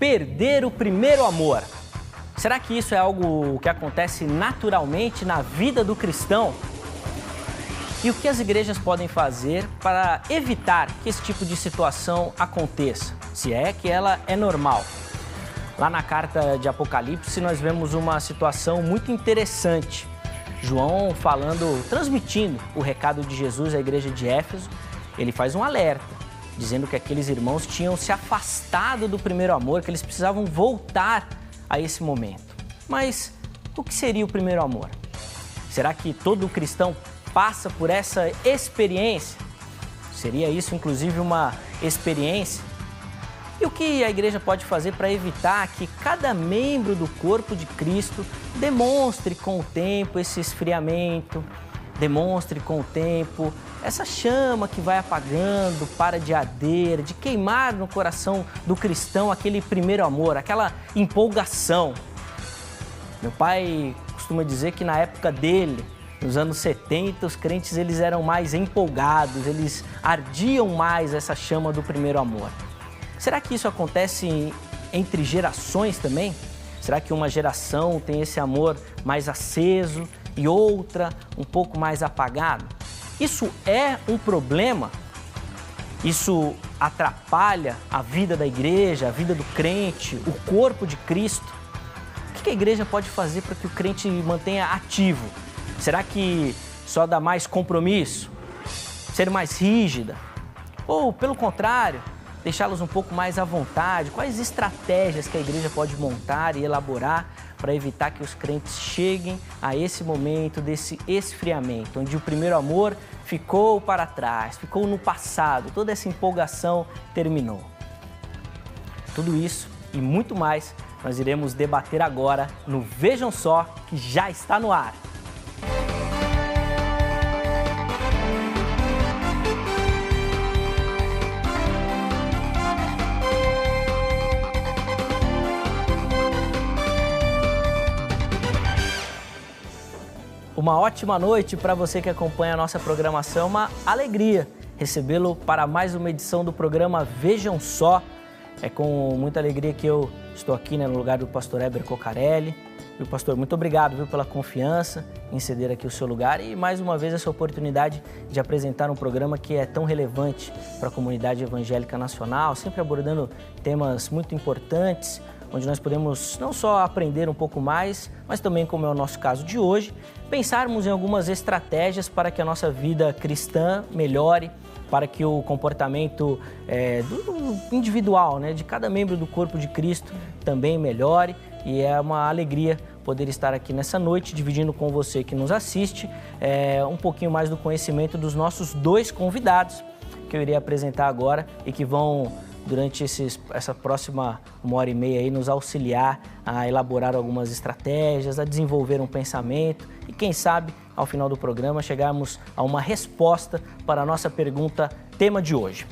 perder o primeiro amor. Será que isso é algo que acontece naturalmente na vida do cristão? E o que as igrejas podem fazer para evitar que esse tipo de situação aconteça, se é que ela é normal? Lá na carta de Apocalipse nós vemos uma situação muito interessante. João transmitindo o recado de Jesus à igreja de Éfeso, ele faz um alerta, dizendo que aqueles irmãos tinham se afastado do primeiro amor, que eles precisavam voltar a esse momento. Mas o que seria o primeiro amor? Será que todo cristão passa por essa experiência? Seria isso, inclusive, uma experiência? E o que a igreja pode fazer para evitar que cada membro do corpo de Cristo demonstre com o tempo esse esfriamento, demonstre com o tempo essa chama que vai apagando, para de arder, de queimar no coração do cristão aquele primeiro amor, aquela empolgação? Meu pai costuma dizer que na época dele, nos anos 70, os crentes eles eram mais empolgados, eles ardiam mais essa chama do primeiro amor. Será que isso acontece entre gerações também? Será que uma geração tem esse amor mais aceso e outra um pouco mais apagado? Isso é um problema? Isso atrapalha a vida da igreja, a vida do crente, o corpo de Cristo? O que a igreja pode fazer para que o crente mantenha ativo? Será que só dá mais compromisso? Ser mais rígida? Ou, pelo contrário, deixá-los um pouco mais à vontade? Quais estratégias que a igreja pode montar e elaborar para evitar que os crentes cheguem a esse momento desse esfriamento, onde o primeiro amor ficou para trás, ficou no passado, toda essa empolgação terminou? Tudo isso e muito mais nós iremos debater agora no Vejam Só, que já está no ar. Uma ótima noite para você que acompanha a nossa programação, uma alegria recebê-lo para mais uma edição do programa Vejam Só. É com muita alegria que eu estou aqui, no lugar do pastor Heber Cocarelli. E, pastor, muito obrigado, pela confiança em ceder aqui o seu lugar e mais uma vez essa oportunidade de apresentar um programa que é tão relevante para a comunidade evangélica nacional, sempre abordando temas muito importantes, onde nós podemos não só aprender um pouco mais, mas também, como é o nosso caso de hoje, pensarmos em algumas estratégias para que a nossa vida cristã melhore, para que o comportamento do individual, de cada membro do corpo de Cristo também melhore. E é uma alegria poder estar aqui nessa noite, dividindo com você que nos assiste um pouquinho mais do conhecimento dos nossos dois convidados, que eu irei apresentar agora e que vão, durante essa próxima 1h30 aí, nos auxiliar a elaborar algumas estratégias, a desenvolver um pensamento e, quem sabe, ao final do programa, chegarmos a uma resposta para a nossa pergunta, tema de hoje.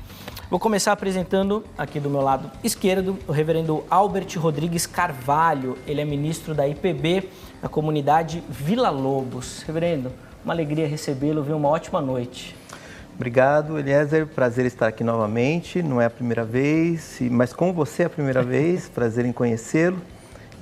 Vou começar apresentando aqui do meu lado esquerdo o reverendo Albert Rodrigues Carvalho. Ele é ministro da IPB, na comunidade Vila Lobos. Reverendo, uma alegria recebê-lo, uma ótima noite. Obrigado, Eliezer. Prazer estar aqui novamente. Não é a primeira vez, mas com você é a primeira vez. Prazer em conhecê-lo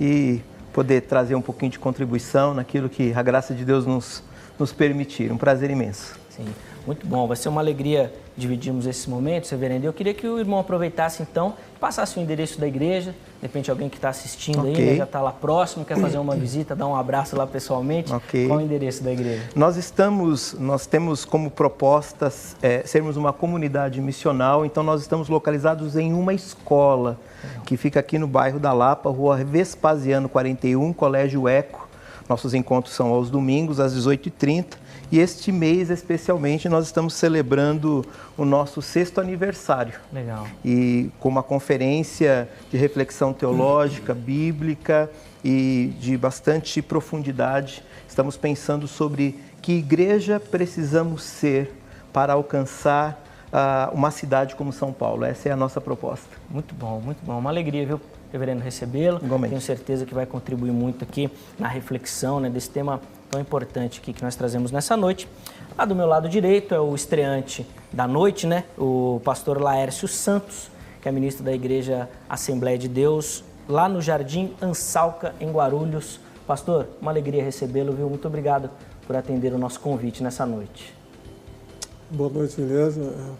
e poder trazer um pouquinho de contribuição naquilo que a graça de Deus nos permitir. Um prazer imenso. Sim, muito bom. Vai ser uma alegria dividirmos esses momentos, reverendo. Eu queria que o irmão aproveitasse, então, passasse o endereço da igreja. De repente, alguém que está assistindo aí, já está lá próximo, quer fazer uma visita, dar um abraço lá pessoalmente. Qual é o endereço da igreja? Nós temos como proposta sermos uma comunidade missional, então nós estamos localizados em uma escola que fica aqui no bairro da Lapa, Rua Vespasiano 41, Colégio Eco. Nossos encontros são aos domingos, às 18h30. E este mês, especialmente, nós estamos celebrando o nosso 6º aniversário. Legal. E com uma conferência de reflexão teológica, bíblica e de bastante profundidade, estamos pensando sobre que igreja precisamos ser para alcançar uma cidade como São Paulo. Essa é a nossa proposta. Muito bom, muito bom. Uma alegria, reverendo, recebê-lo. Igualmente. Tenho certeza que vai contribuir muito aqui na reflexão, desse tema tão importante aqui que nós trazemos nessa noite. Lá do meu lado direito é o estreante da noite, o pastor Laércio Santos, que que é ministro da Igreja Assembleia de Deus, lá no Jardim Ansalca, em Guarulhos. Pastor, uma alegria recebê-lo, viu? Muito obrigado por atender o nosso convite nessa noite. Boa noite, Elias.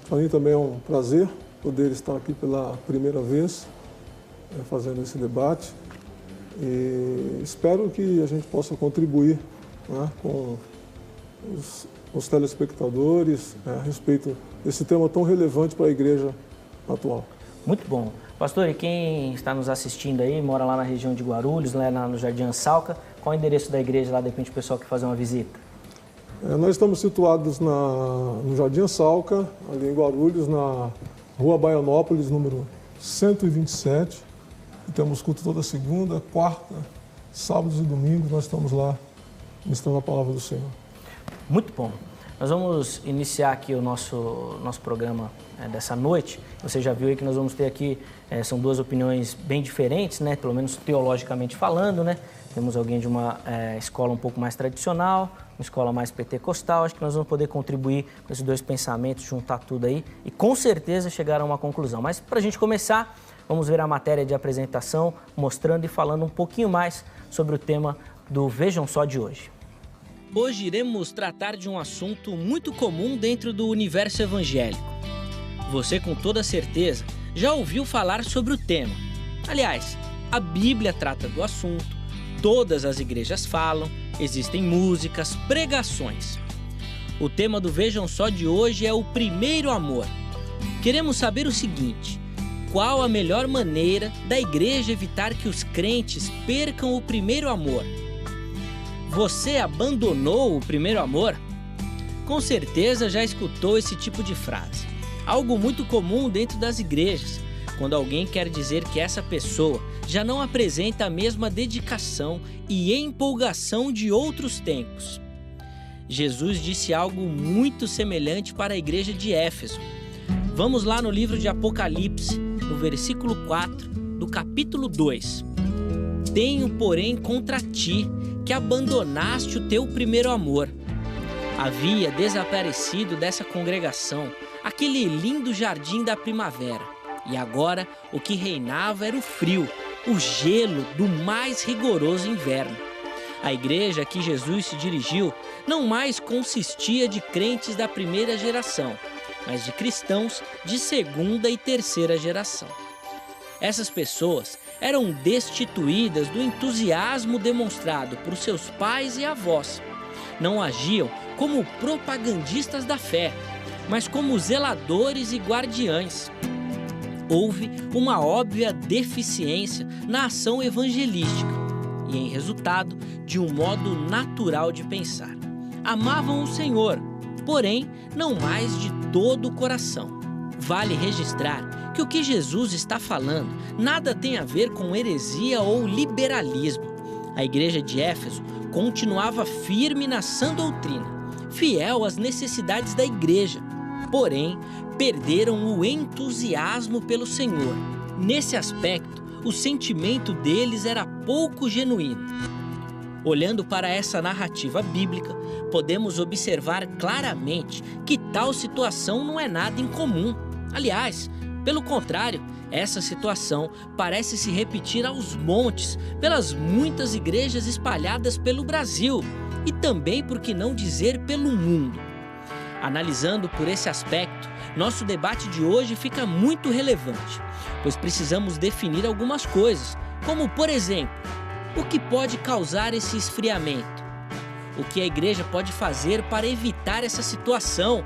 Para mim também é um prazer poder estar aqui pela primeira vez fazendo esse debate e espero que a gente possa contribuir, né, com os telespectadores a respeito desse tema tão relevante para a igreja atual. Muito bom. Pastor, e quem está nos assistindo aí, mora lá na região de Guarulhos, lá no Jardim Ansalca, qual é o endereço da igreja lá, de repente o pessoal quer fazer uma visita? Nós estamos situados no Jardim Ansalca, ali em Guarulhos, na Rua Baianópolis, número 127. E temos culto toda segunda, quarta, sábados e domingos. Nós estamos lá ministrando a palavra do Senhor. Muito bom. Nós vamos iniciar aqui o nosso programa dessa noite. Você já viu aí que nós vamos ter aqui, são duas opiniões bem diferentes, né? Pelo menos teologicamente falando, né? Temos alguém de uma escola um pouco mais tradicional, uma escola mais pentecostal. Acho que nós vamos poder contribuir com esses dois pensamentos, juntar tudo aí e com certeza chegar a uma conclusão. Mas para a gente começar, vamos ver a matéria de apresentação, mostrando e falando um pouquinho mais sobre o tema do Vejam Só de hoje. Hoje iremos tratar de um assunto muito comum dentro do universo evangélico. Você, com toda certeza, já ouviu falar sobre o tema. Aliás, a Bíblia trata do assunto, todas as igrejas falam, existem músicas, pregações. O tema do Vejam Só de hoje é o primeiro amor. Queremos saber o seguinte: qual a melhor maneira da igreja evitar que os crentes percam o primeiro amor? Você abandonou o primeiro amor? Com certeza já escutou esse tipo de frase. Algo muito comum dentro das igrejas, quando alguém quer dizer que essa pessoa já não apresenta a mesma dedicação e empolgação de outros tempos. Jesus disse algo muito semelhante para a igreja de Éfeso. Vamos lá no livro de Apocalipse, no versículo 4 do capítulo 2. Tenho, porém, contra ti que abandonaste o teu primeiro amor. Havia desaparecido dessa congregação aquele lindo jardim da primavera, e agora o que reinava era o frio, o gelo do mais rigoroso inverno. A igreja a que Jesus se dirigiu não mais consistia de crentes da primeira geração, mas de cristãos de segunda e terceira geração. Essas pessoas eram destituídas do entusiasmo demonstrado por seus pais e avós. Não agiam como propagandistas da fé, mas como zeladores e guardiães. Houve uma óbvia deficiência na ação evangelística e, em resultado, de um modo natural de pensar. Amavam o Senhor, porém, não mais de todo o coração. Vale registrar que o que Jesus está falando nada tem a ver com heresia ou liberalismo. A igreja de Éfeso continuava firme na sã doutrina, fiel às necessidades da igreja, porém perderam o entusiasmo pelo Senhor. Nesse aspecto, o sentimento deles era pouco genuíno. Olhando para essa narrativa bíblica, podemos observar claramente que tal situação não é nada incomum. Aliás, pelo contrário, essa situação parece se repetir aos montes pelas muitas igrejas espalhadas pelo Brasil e também, por que não dizer, pelo mundo. Analisando por esse aspecto, nosso debate de hoje fica muito relevante, pois precisamos definir algumas coisas, como, por exemplo, o que pode causar esse esfriamento? O que a igreja pode fazer para evitar essa situação?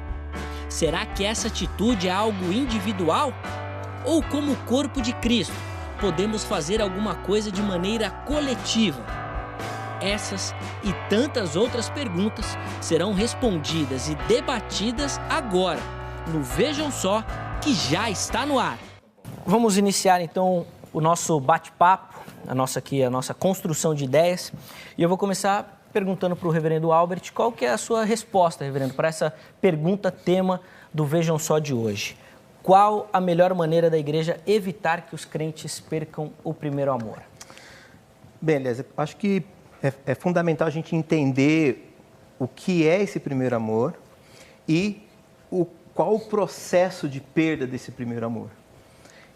Será que essa atitude é algo individual? Ou, como corpo de Cristo, podemos fazer alguma coisa de maneira coletiva? Essas e tantas outras perguntas serão respondidas e debatidas agora, no Vejam Só, que já está no ar. Vamos iniciar então o nosso bate-papo, a nossa construção de ideias. E eu vou começar perguntando para o reverendo Albert qual que é a sua resposta, reverendo, para essa pergunta tema do Vejam Só de hoje. Qual a melhor maneira da igreja evitar que os crentes percam o primeiro amor? Bem, Elias, acho que é fundamental a gente entender o que é esse primeiro amor e qual o processo de perda desse primeiro amor.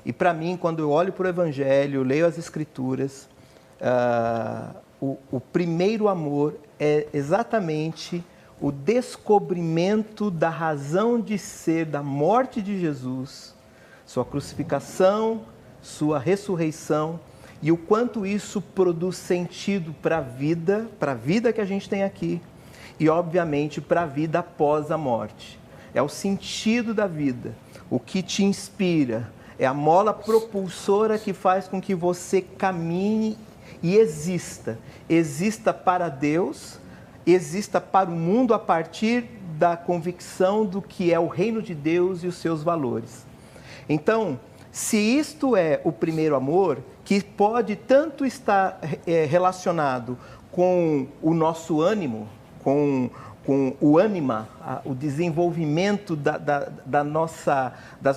E para mim, quando eu olho para o Evangelho, leio as Escrituras, o primeiro amor é exatamente o descobrimento da razão de ser da morte de Jesus, sua crucificação, sua ressurreição, e o quanto isso produz sentido para a vida que a gente tem aqui, e obviamente para a vida após a morte. É o sentido da vida, o que te inspira, é a mola propulsora que faz com que você caminhe e exista para Deus, exista para o mundo a partir da convicção do que é o reino de Deus e os seus valores. Então, se isto é o primeiro amor, que pode tanto estar relacionado com o nosso ânimo, com o ânima, o desenvolvimento das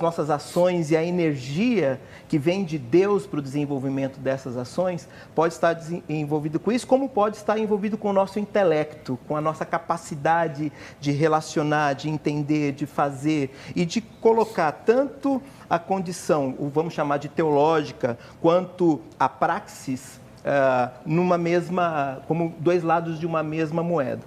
nossas ações e a energia que vem de Deus para o desenvolvimento dessas ações, pode estar envolvido com isso, como pode estar envolvido com o nosso intelecto, com a nossa capacidade de relacionar, de entender, de fazer e de colocar tanto a condição, vamos chamar de teológica, quanto a praxis, numa mesma, como dois lados de uma mesma moeda.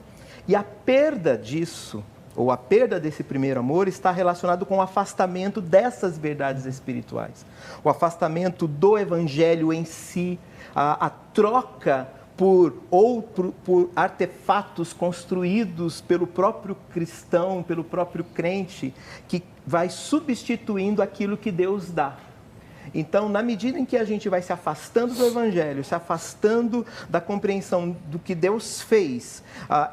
E a perda disso, ou a perda desse primeiro amor, está relacionado com o afastamento dessas verdades espirituais. O afastamento do Evangelho em si, a troca por artefatos construídos pelo próprio cristão, pelo próprio crente, que vai substituindo aquilo que Deus dá. Então, na medida em que a gente vai se afastando do Evangelho, se afastando da compreensão do que Deus fez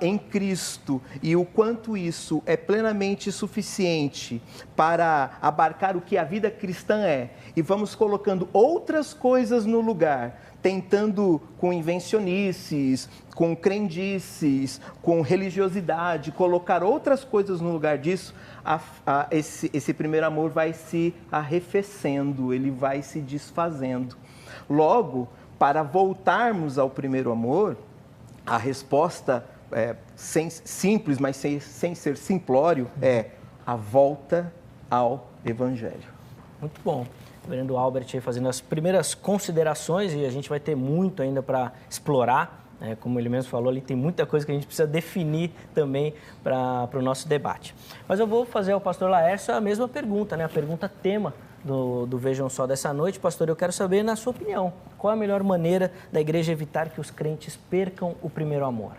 em Cristo e o quanto isso é plenamente suficiente para abarcar o que a vida cristã é, e vamos colocando outras coisas no lugar, tentando com invencionices, com crendices, com religiosidade, colocar outras coisas no lugar disso, esse primeiro amor vai se arrefecendo, ele vai se desfazendo. Logo, para voltarmos ao primeiro amor, a resposta simples, mas sem ser simplório, é a volta ao Evangelho. Muito bom. O reverendo Albert aí fazendo as primeiras considerações, e a gente vai ter muito ainda para explorar, como ele mesmo falou, ali tem muita coisa que a gente precisa definir também para o nosso debate. Mas eu vou fazer ao pastor Laércio a mesma pergunta, a pergunta tema do Vejam Só dessa noite. Pastor, eu quero saber, na sua opinião, qual a melhor maneira da igreja evitar que os crentes percam o primeiro amor?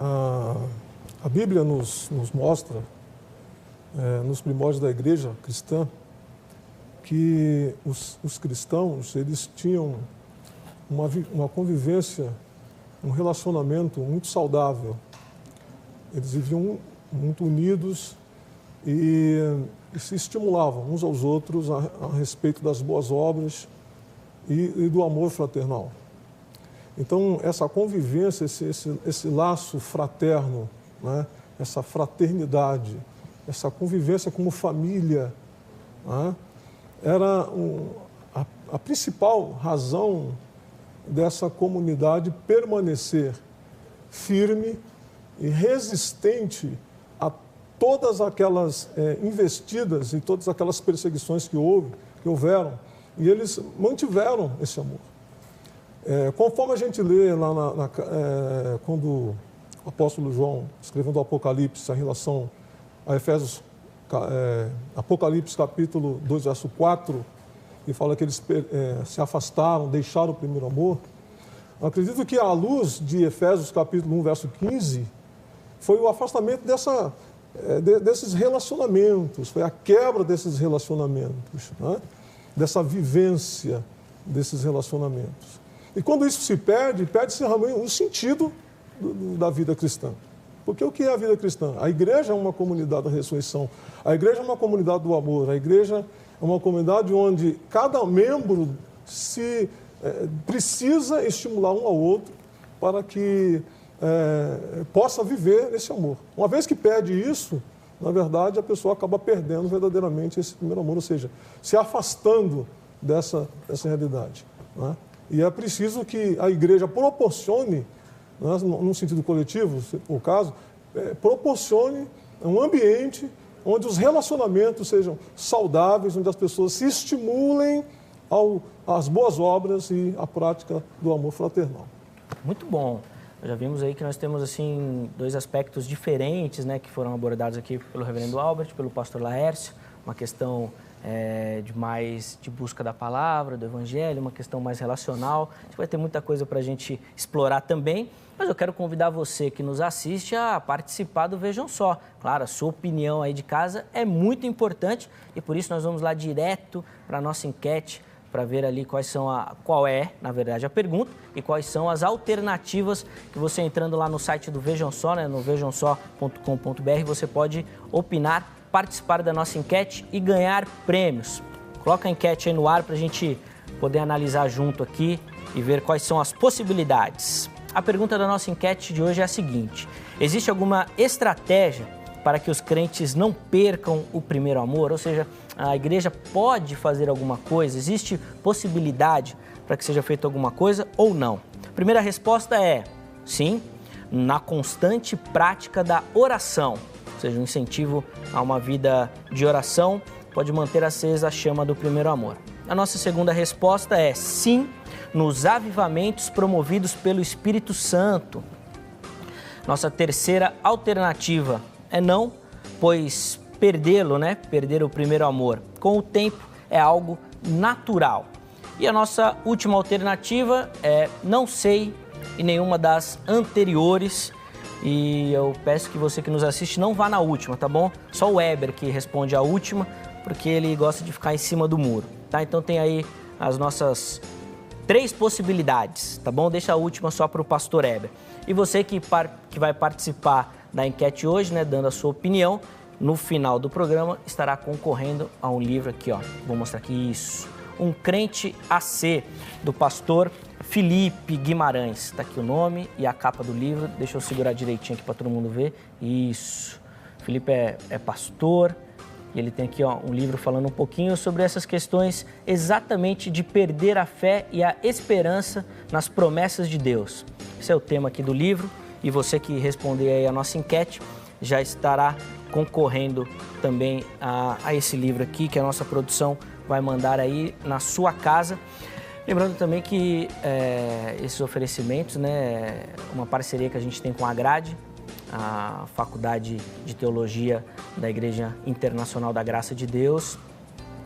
A Bíblia nos mostra, nos primórdios da igreja cristã, que os cristãos, eles tinham uma convivência, um relacionamento muito saudável. Eles viviam muito unidos e se estimulavam uns aos outros a respeito das boas obras e do amor fraternal. Então, essa convivência, esse laço fraterno, essa fraternidade, essa convivência como família, era a principal razão dessa comunidade permanecer firme e resistente a todas aquelas investidas e todas aquelas perseguições que houveram, e eles mantiveram esse amor. Conforme a gente lê lá quando o apóstolo João, escrevendo o Apocalipse, em relação a Efésios, Apocalipse capítulo 2, verso 4, que fala que eles se afastaram, deixaram o primeiro amor. Eu acredito que à luz de Efésios capítulo 1, verso 15, foi o afastamento desses relacionamentos, foi a quebra desses relacionamentos, dessa vivência desses relacionamentos. E quando isso se perde, perde-se realmente o sentido da vida cristã. Porque o que é a vida cristã? A igreja é uma comunidade da ressurreição, a igreja é uma comunidade do amor, a igreja é uma comunidade onde cada membro precisa estimular um ao outro para que possa viver esse amor. Uma vez que perde isso, na verdade, a pessoa acaba perdendo verdadeiramente esse primeiro amor, ou seja, se afastando dessa realidade. E é preciso que a igreja proporcione, num sentido coletivo, se for o caso, proporcione um ambiente onde os relacionamentos sejam saudáveis, onde as pessoas se estimulem às boas obras e à prática do amor fraternal. Muito bom. Já vimos aí que nós temos assim 2 aspectos diferentes, né, que foram abordados aqui pelo reverendo Albert, pelo pastor Laércio, uma questão de busca da palavra, do evangelho, uma questão mais relacional. Acho que vai ter muita coisa para a gente explorar também, mas eu quero convidar você que nos assiste a participar do Vejam Só. Claro, a sua opinião aí de casa é muito importante e por isso nós vamos lá direto para a nossa enquete para ver ali qual é, na verdade, a pergunta e quais são as alternativas que você entrando lá no site do Vejam Só, né, no vejamsó.com.br, você pode opinar, participar da nossa enquete e ganhar prêmios. Coloca a enquete aí no ar para a gente poder analisar junto aqui e ver quais são as possibilidades. A pergunta da nossa enquete de hoje é a seguinte: existe alguma estratégia para que os crentes não percam o primeiro amor? Ou seja, a igreja pode fazer alguma coisa? Existe possibilidade para que seja feita alguma coisa ou não? A primeira resposta é sim, na constante prática da oração. Ou seja, um incentivo a uma vida de oração pode manter acesa a chama do primeiro amor. A nossa segunda resposta é sim, nos avivamentos promovidos pelo Espírito Santo. Nossa terceira alternativa é não, pois perdê-lo, perder o primeiro amor, com o tempo é algo natural. E a nossa última alternativa é não sei e nenhuma das anteriores. E eu peço que você que nos assiste não vá na última, tá bom? Só o Weber que responde a última, porque ele gosta de ficar em cima do muro, tá? Então tem aí as nossas 3 possibilidades, tá bom? Deixa a última só para o pastor Weber. E você que vai participar da enquete hoje, dando a sua opinião, no final do programa estará concorrendo a um livro aqui, ó. Vou mostrar aqui isso. Um Crente AC, do pastor Felipe Guimarães. Está aqui o nome e a capa do livro. Deixa eu segurar direitinho aqui para todo mundo ver. Isso. Felipe é pastor e ele tem aqui um livro falando um pouquinho sobre essas questões exatamente de perder a fé e a esperança nas promessas de Deus. Esse é o tema aqui do livro e você que responder aí a nossa enquete já estará concorrendo também a esse livro aqui que a nossa produção vai mandar aí na sua casa. Lembrando também que esses oferecimentos, uma parceria que a gente tem com a Grade, a Faculdade de Teologia da Igreja Internacional da Graça de Deus,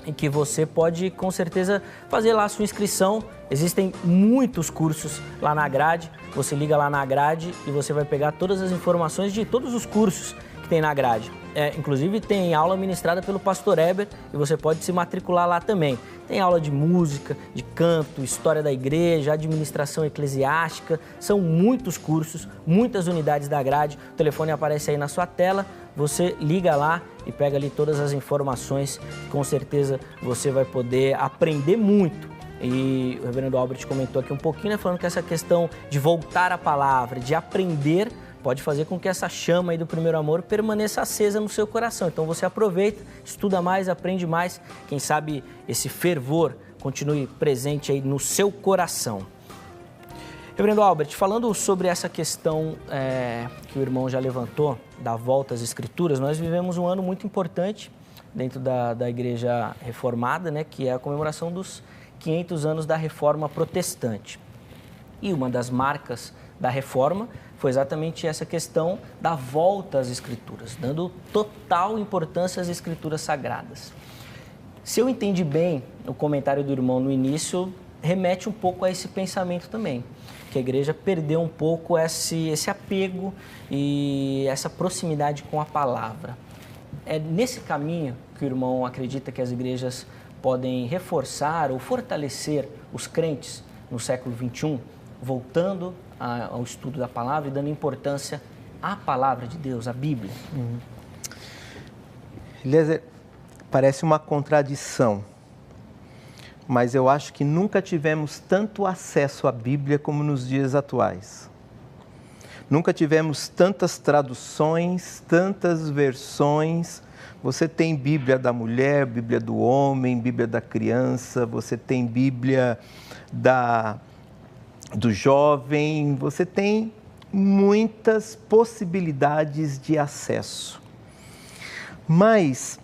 e que você pode, com certeza, fazer lá a sua inscrição. Existem muitos cursos lá na Grade, você liga lá na Grade e você vai pegar todas as informações de todos os cursos que tem na Grade. Inclusive tem aula ministrada pelo pastor Weber e você pode se matricular lá também. Tem aula de música, de canto, história da igreja, administração eclesiástica, são muitos cursos, muitas unidades da Grade. O telefone aparece aí na sua tela, você liga lá e pega ali todas as informações, com certeza você vai poder aprender muito. E o reverendo Albert comentou aqui um pouquinho, falando que essa questão de voltar à palavra, de aprender, pode fazer com que essa chama aí do primeiro amor permaneça acesa no seu coração. Então você aproveita, estuda mais, aprende mais, quem sabe esse fervor continue presente aí no seu coração. Reverendo Albert, falando sobre essa questão que o irmão já levantou, da volta às Escrituras, nós vivemos um ano muito importante dentro da Igreja Reformada, que é a comemoração dos 500 anos da Reforma Protestante. E uma das marcas da Reforma foi exatamente essa questão da volta às Escrituras, dando total importância às Escrituras Sagradas. Se eu entendi bem o comentário do irmão no início, remete um pouco a esse pensamento também, que a igreja perdeu um pouco esse apego e essa proximidade com a palavra. É nesse caminho que o irmão acredita que as igrejas podem reforçar ou fortalecer os crentes no século XXI, voltando ao estudo da palavra e dando importância à palavra de Deus, à Bíblia. Eliezer, parece uma contradição, mas eu acho que nunca tivemos tanto acesso à Bíblia como nos dias atuais. Nunca tivemos tantas traduções, tantas versões. Você tem Bíblia da mulher, Bíblia do homem, Bíblia da criança, você tem Bíblia do jovem, você tem muitas possibilidades de acesso. Mas,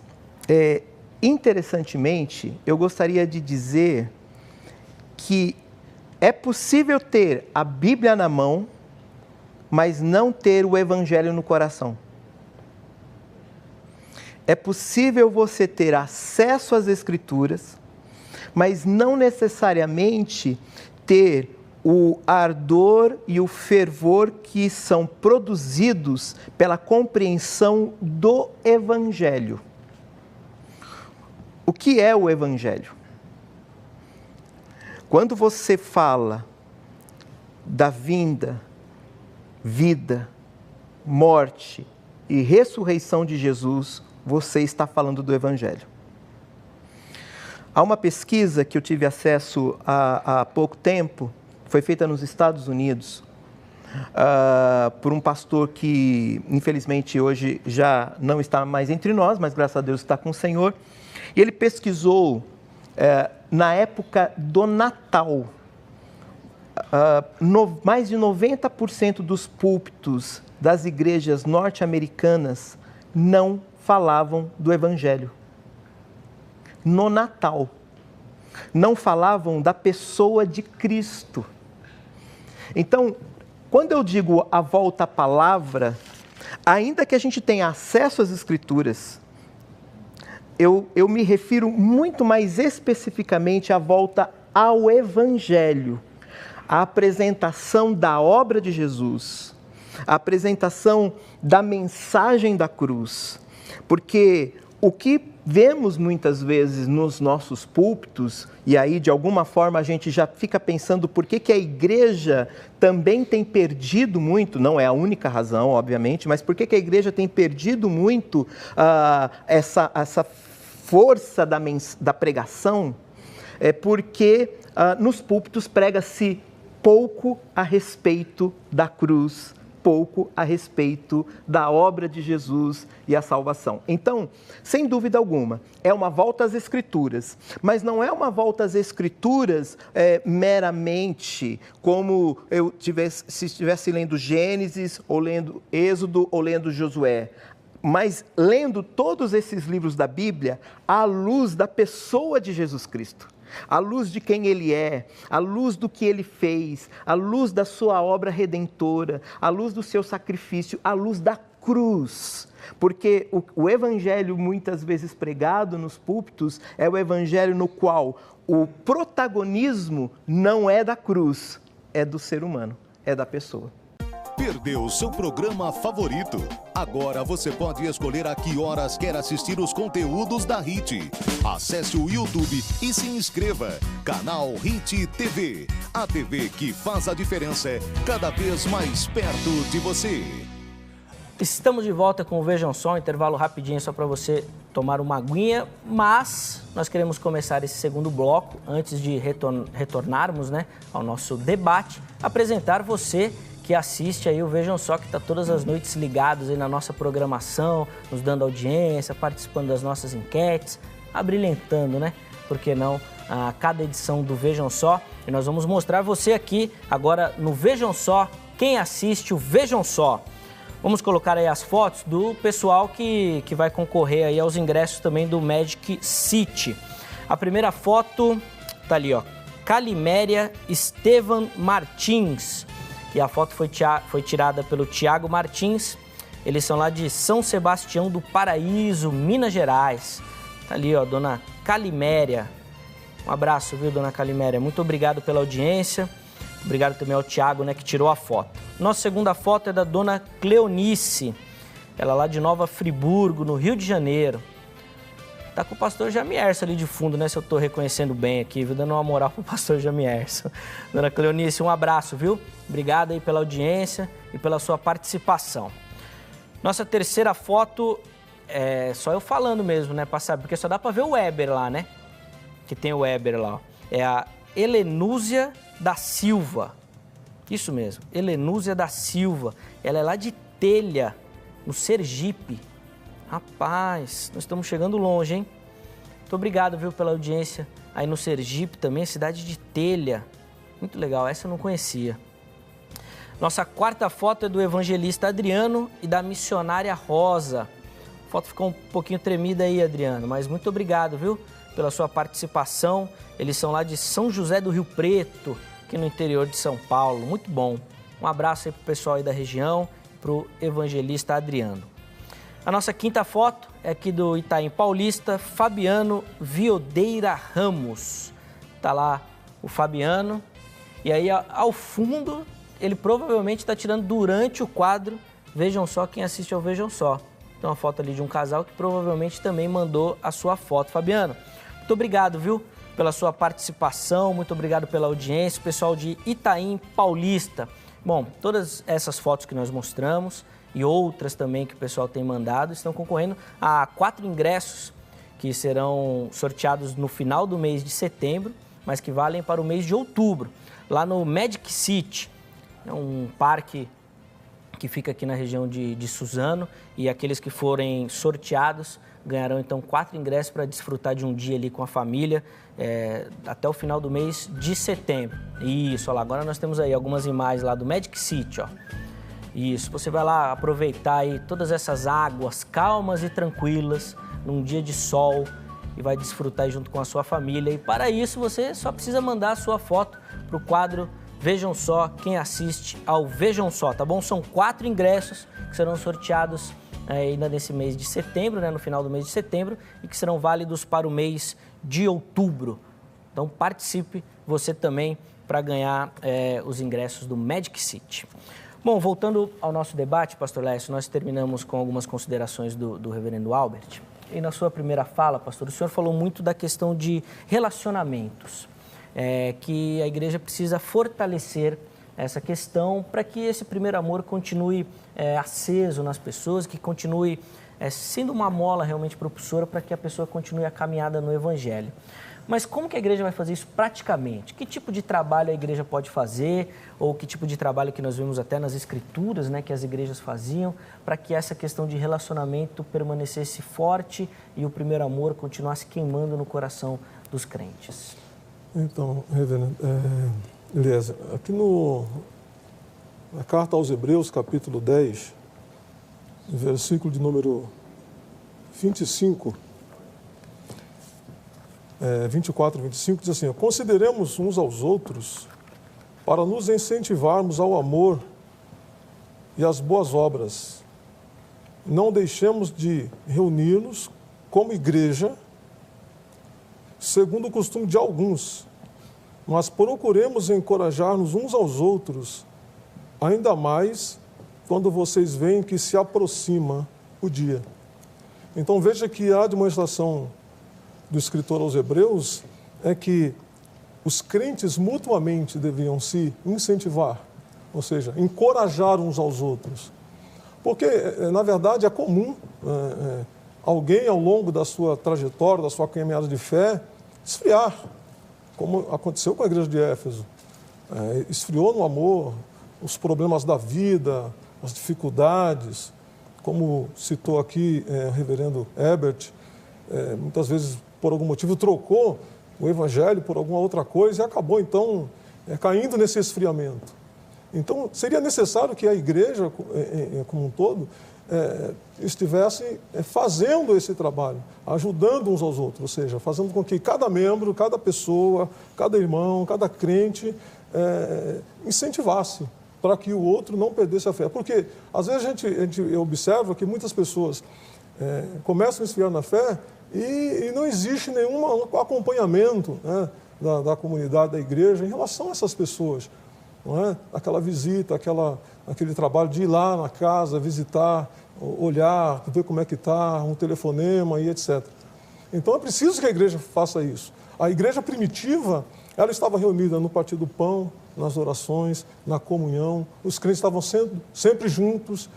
interessantemente, eu gostaria de dizer que é possível ter a Bíblia na mão, mas não ter o Evangelho no coração. É possível você ter acesso às Escrituras, mas não necessariamente ter o ardor e o fervor que são produzidos pela compreensão do Evangelho. O que é o Evangelho? Quando você fala da vinda, vida, morte e ressurreição de Jesus, você está falando do Evangelho. Há uma pesquisa que eu tive acesso há pouco tempo, foi feita nos Estados Unidos, por um pastor que, infelizmente, hoje já não está mais entre nós, mas graças a Deus está com o Senhor. E ele pesquisou, na época do Natal, mais de 90% dos púlpitos das igrejas norte-americanas não falavam do Evangelho. No Natal, não falavam da pessoa de Cristo. Então, quando eu digo a volta à palavra, ainda que a gente tenha acesso às Escrituras, eu me refiro muito mais especificamente à volta ao Evangelho, à apresentação da obra de Jesus, à apresentação da mensagem da cruz. Porque o que vemos muitas vezes nos nossos púlpitos, e aí de alguma forma a gente já fica pensando por que a igreja também tem perdido muito, não é a única razão, obviamente, mas por que a igreja tem perdido muito essa força da pregação, é porque nos púlpitos prega-se pouco a respeito da cruz, pouco a respeito da obra de Jesus e a salvação. Então, sem dúvida alguma, é uma volta às Escrituras, mas não é uma volta às Escrituras meramente como se estivesse lendo Gênesis, ou lendo Êxodo, ou lendo Josué, mas lendo todos esses livros da Bíblia à luz da pessoa de Jesus Cristo. À luz de quem Ele é, à luz do que Ele fez, à luz da sua obra redentora, à luz do seu sacrifício, à luz da cruz. Porque o evangelho muitas vezes pregado nos púlpitos é o evangelho no qual o protagonismo não é da cruz, é do ser humano, é da pessoa. Perdeu seu programa favorito? Agora você pode escolher a que horas quer assistir os conteúdos da HIT. Acesse o YouTube e se inscreva. Canal HIT TV. A TV que faz a diferença cada vez mais perto de você. Estamos de volta com o Vejam Só, um intervalo rapidinho só para você tomar uma aguinha, mas nós queremos começar esse segundo bloco, antes de retornarmos, né, ao nosso debate, apresentar você que assiste aí o Vejam Só, que está todas as noites ligados aí na nossa programação, nos dando audiência, participando das nossas enquetes, abrilhantando, né? Por que não? A cada edição do Vejam Só. E nós vamos mostrar você aqui, agora no Vejam Só, quem assiste o Vejam Só. Vamos colocar aí as fotos do pessoal que vai concorrer aí aos ingressos também do Magic City. A primeira foto tá ali, ó, Caliméria Estevan Martins. E a foto foi tirada pelo Tiago Martins. Eles são lá de São Sebastião do Paraíso, Minas Gerais. Tá ali, ó, dona Caliméria. Um abraço, viu, dona Caliméria? Muito obrigado pela audiência. Obrigado também ao Tiago, né, que tirou a foto. Nossa segunda foto é da dona Cleonice. Ela lá de Nova Friburgo, no Rio de Janeiro. Tá com o pastor Jamierson ali de fundo, né? Se eu tô reconhecendo bem aqui, viu? Dando uma moral pro pastor Jamierson. Dona Cleonice, um abraço, viu? Obrigado aí pela audiência e pela sua participação. Nossa terceira foto é só eu falando mesmo, né? Pra saber, porque só dá pra ver o Weber lá, né? Que tem o Weber lá, ó. É a Helenúzia da Silva. Isso mesmo, Helenúzia da Silva. Ela é lá de Telha, no Sergipe. Rapaz, nós estamos chegando longe, hein? Muito obrigado, viu, pela audiência aí no Sergipe também, cidade de Telha. Muito legal, essa eu não conhecia. Nossa quarta foto é do evangelista Adriano e da missionária Rosa. A foto ficou um pouquinho tremida aí, Adriano, mas muito obrigado, viu, pela sua participação. Eles são lá de São José do Rio Preto, aqui no interior de São Paulo. Muito bom. Um abraço aí pro pessoal aí da região, pro evangelista Adriano. A nossa quinta foto é aqui do Itaim Paulista, Fabiano Viodeira Ramos. Tá lá o Fabiano. E aí, ao fundo, ele provavelmente está tirando durante o quadro Vejam Só, quem assiste ao Vejam Só. Tem uma foto ali de um casal que provavelmente também mandou a sua foto. Fabiano, muito obrigado, viu, pela sua participação, muito obrigado pela audiência, pessoal de Itaim Paulista. Bom, todas essas fotos que nós mostramos e outras também que o pessoal tem mandado estão concorrendo a 4 ingressos que serão sorteados no final do mês de setembro, mas que valem para o mês de outubro, lá no Magic City. É um parque que fica aqui na região de Suzano, e aqueles que forem sorteados ganharão então 4 ingressos para desfrutar de um dia ali com a família até o final do mês de setembro. Isso, olha lá, agora nós temos aí algumas imagens lá do Magic City, ó. Isso, você vai lá aproveitar aí todas essas águas calmas e tranquilas num dia de sol e vai desfrutar aí junto com a sua família. E para isso você só precisa mandar a sua foto para o quadro Vejam Só, quem assiste ao Vejam Só, tá bom? São 4 ingressos que serão sorteados ainda nesse mês de setembro, né, no final do mês de setembro, e que serão válidos para o mês de outubro. Então participe você também para ganhar os ingressos do Magic City. Bom, voltando ao nosso debate, pastor Lécio, nós terminamos com algumas considerações do reverendo Albert. E na sua primeira fala, pastor, o senhor falou muito da questão de relacionamentos. Que a igreja precisa fortalecer essa questão para que esse primeiro amor continue aceso nas pessoas, que continue sendo uma mola realmente propulsora para que a pessoa continue a caminhada no Evangelho. Mas como que a igreja vai fazer isso praticamente? Que tipo de trabalho a igreja pode fazer, ou que tipo de trabalho que nós vimos até nas Escrituras, né, que as igrejas faziam, para que essa questão de relacionamento permanecesse forte e o primeiro amor continuasse queimando no coração dos crentes? Então, reverendo, Eliezer, aqui na carta aos Hebreus, capítulo 10, versículo de número 25, 24 e 25, diz assim: consideremos uns aos outros para nos incentivarmos ao amor e às boas obras. Não deixemos de reunir-nos como igreja, segundo o costume de alguns, mas procuremos encorajar-nos uns aos outros, ainda mais quando vocês veem que se aproxima o dia. Então veja que a demonstração do escritor aos Hebreus é que os crentes mutuamente deviam se incentivar, ou seja, encorajar uns aos outros. Porque, na verdade, é comum alguém, ao longo da sua trajetória, da sua caminhada de fé, esfriar, como aconteceu com a igreja de Éfeso. Esfriou no amor, os problemas da vida, as dificuldades, como citou aqui o reverendo Herbert, muitas vezes, por algum motivo, trocou o evangelho por alguma outra coisa e acabou, então, caindo nesse esfriamento. Então, seria necessário que a igreja, como um todo, estivesse fazendo esse trabalho, ajudando uns aos outros, ou seja, fazendo com que cada membro, cada pessoa, cada irmão, cada crente incentivasse para que o outro não perdesse a fé. Porque, às vezes, a gente observa que muitas pessoas começam a esfriar na fé e não existe nenhum acompanhamento, né, da comunidade, da igreja, em relação a essas pessoas. Não é? Aquela visita, aquele trabalho de ir lá na casa, visitar, olhar, ver como é que está, um telefonema e etc. Então é preciso que a igreja faça isso. A igreja primitiva, ela estava reunida no partir do pão, nas orações, na comunhão, os crentes estavam sempre juntos,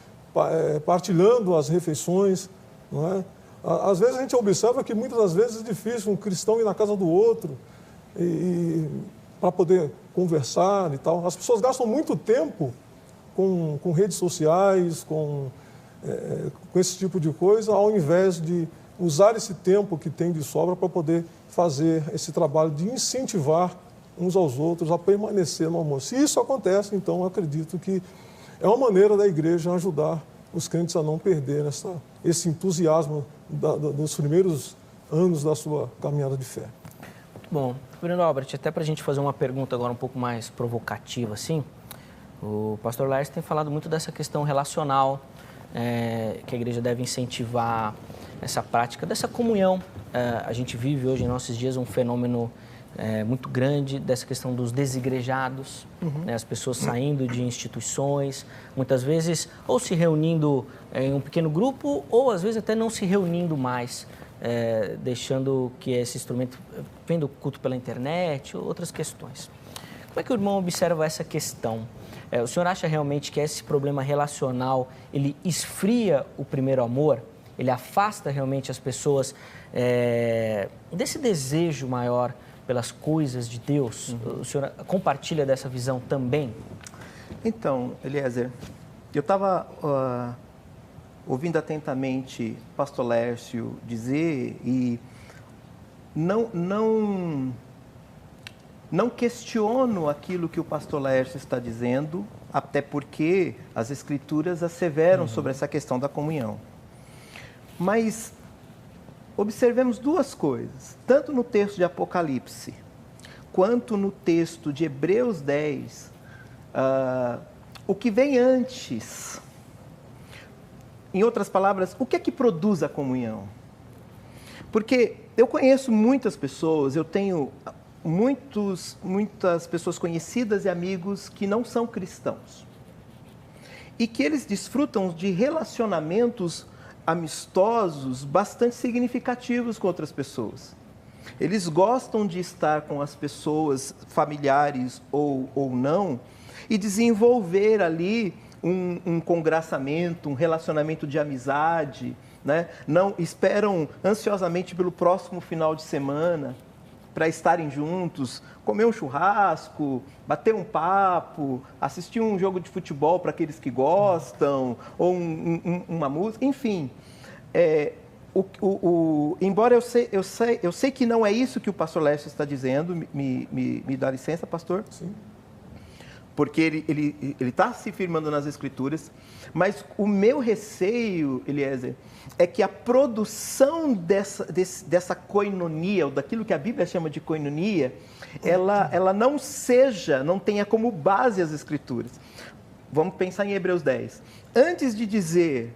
partilhando as refeições. Não é? Às vezes a gente observa que muitas das vezes é difícil um cristão ir na casa do outro para poder conversar e tal. As pessoas gastam muito tempo com redes sociais, com esse tipo de coisa, ao invés de usar esse tempo que tem de sobra para poder fazer esse trabalho de incentivar uns aos outros a permanecer no amor. Se isso acontece, então eu acredito que é uma maneira da igreja ajudar os crentes a não perder esse entusiasmo dos primeiros anos da sua caminhada de fé. Bom, Bruno Albert, até para a gente fazer uma pergunta agora um pouco mais provocativa, assim, o pastor Laércio tem falado muito dessa questão relacional, que a igreja deve incentivar essa prática dessa comunhão. A gente vive hoje, em nossos dias, um fenômeno muito grande dessa questão dos desigrejados, né? As pessoas saindo de instituições, muitas vezes ou se reunindo em um pequeno grupo ou às vezes até não se reunindo mais, deixando que esse instrumento, vendo o culto pela internet ou outras questões. Como é que o irmão observa essa questão? O senhor acha realmente que esse problema relacional, ele esfria o primeiro amor? Ele afasta realmente as pessoas desse desejo maior pelas coisas de Deus? O senhor compartilha dessa visão também? Então, Eliezer, eu estava ouvindo atentamente o pastor Lércio dizer e não questiono aquilo que o pastor Lércio está dizendo, até porque as Escrituras asseveram sobre essa questão da comunhão. Mas observemos duas coisas, tanto no texto de Apocalipse, quanto no texto de Hebreus 10, o que vem antes. Em outras palavras, o que é que produz a comunhão? Porque eu conheço muitas pessoas, eu tenho muitas pessoas conhecidas e amigos que não são cristãos. E que eles desfrutam de relacionamentos amistosos bastante significativos com outras pessoas. Eles gostam de estar com as pessoas, familiares ou não, e desenvolver ali um congraçamento, um relacionamento de amizade, né? Não esperam ansiosamente pelo próximo final de semana para estarem juntos, comer um churrasco, bater um papo, assistir um jogo de futebol para aqueles que gostam, ou uma música, enfim. Embora eu sei que não é isso que o pastor Lércio está dizendo, me dá licença, pastor? Sim. Porque ele está se firmando nas Escrituras, mas o meu receio, Eliezer, é que a produção dessa koinonia, ou daquilo que a Bíblia chama de koinonia, ela não tenha como base as Escrituras. Vamos pensar em Hebreus 10. Antes de dizer,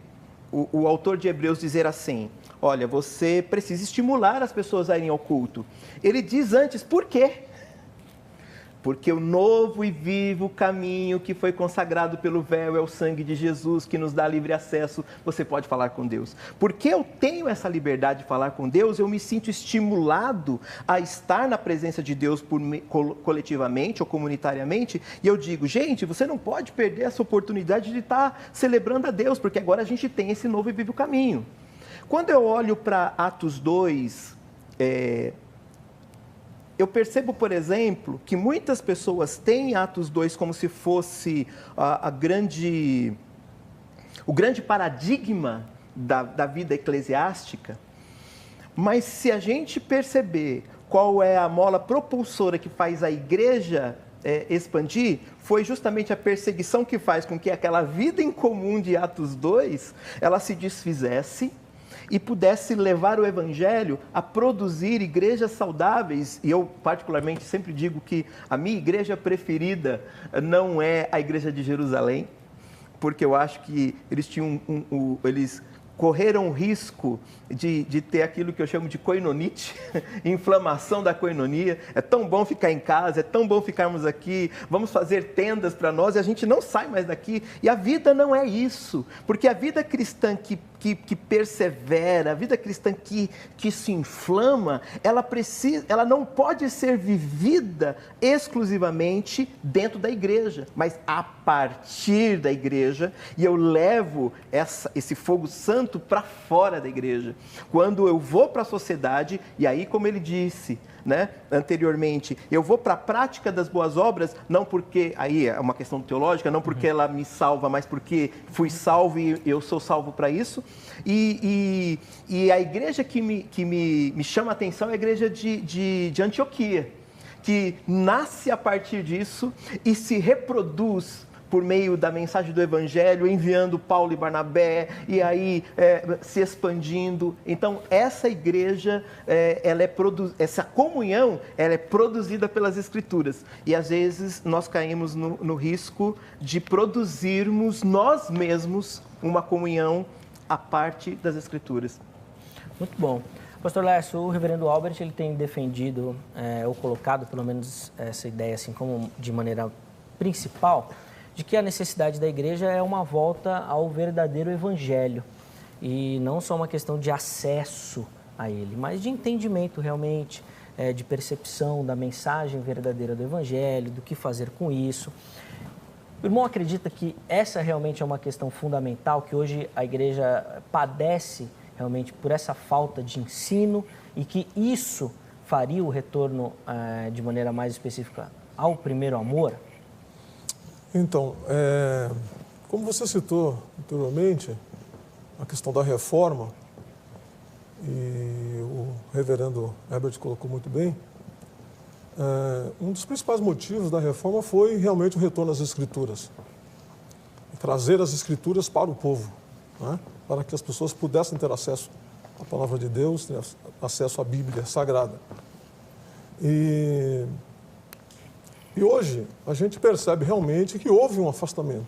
o autor de Hebreus dizer assim, olha, você precisa estimular as pessoas a irem ao culto. Ele diz antes, por quê? Porque o novo e vivo caminho que foi consagrado pelo véu é o sangue de Jesus, que nos dá livre acesso. Você pode falar com Deus. Porque eu tenho essa liberdade de falar com Deus, eu me sinto estimulado a estar na presença de Deus coletivamente ou comunitariamente. E eu digo, gente, você não pode perder essa oportunidade de estar celebrando a Deus, porque agora a gente tem esse novo e vivo caminho. Quando eu olho para Atos 2, eu percebo, por exemplo, que muitas pessoas têm Atos 2 como se fosse o grande paradigma da vida eclesiástica, mas se a gente perceber qual é a mola propulsora que faz a igreja expandir, foi justamente a perseguição que faz com que aquela vida em comum de Atos 2, ela se desfizesse, e pudesse levar o Evangelho a produzir igrejas saudáveis. E eu, particularmente, sempre digo que a minha igreja preferida não é a igreja de Jerusalém, porque eu acho que eles tinham eles correram o risco de ter aquilo que eu chamo de koinonite, inflamação da koinonia. É tão bom ficar em casa, é tão bom ficarmos aqui, vamos fazer tendas para nós e a gente não sai mais daqui. E a vida não é isso, porque a vida cristã que persevera, a vida cristã que se inflama, ela não pode ser vivida exclusivamente dentro da igreja, mas a partir da igreja, e eu levo esse fogo santo para fora da igreja. Quando eu vou para a sociedade, e aí, como ele disse, né, anteriormente, eu vou para a prática das boas obras, não porque, aí é uma questão teológica, não porque ela me salva, mas porque fui salvo e eu sou salvo para isso. E a igreja que me chama a atenção é a igreja de Antioquia, que nasce a partir disso e se reproduz por meio da mensagem do Evangelho, enviando Paulo e Barnabé, e aí se expandindo. Então, essa igreja, essa comunhão, ela é produzida pelas Escrituras. E às vezes nós caímos no risco de produzirmos nós mesmos uma comunhão à parte das Escrituras. Muito bom. Pastor Lécio, o reverendo Albert, ele tem defendido, ou colocado pelo menos essa ideia assim como de maneira principal, de que a necessidade da igreja é uma volta ao verdadeiro evangelho. E não só uma questão de acesso a ele, mas de entendimento realmente, de percepção da mensagem verdadeira do evangelho, do que fazer com isso. O irmão acredita que essa realmente é uma questão fundamental, que hoje a igreja padece realmente por essa falta de ensino e que isso faria o retorno, de maneira mais específica, ao primeiro amor? Então, como você citou anteriormente, a questão da reforma, e o reverendo Herbert colocou muito bem, um dos principais motivos da reforma foi realmente o retorno às Escrituras. Trazer as Escrituras para o povo, né? Para que as pessoas pudessem ter acesso à Palavra de Deus, ter acesso à Bíblia Sagrada. E hoje a gente percebe realmente que houve um afastamento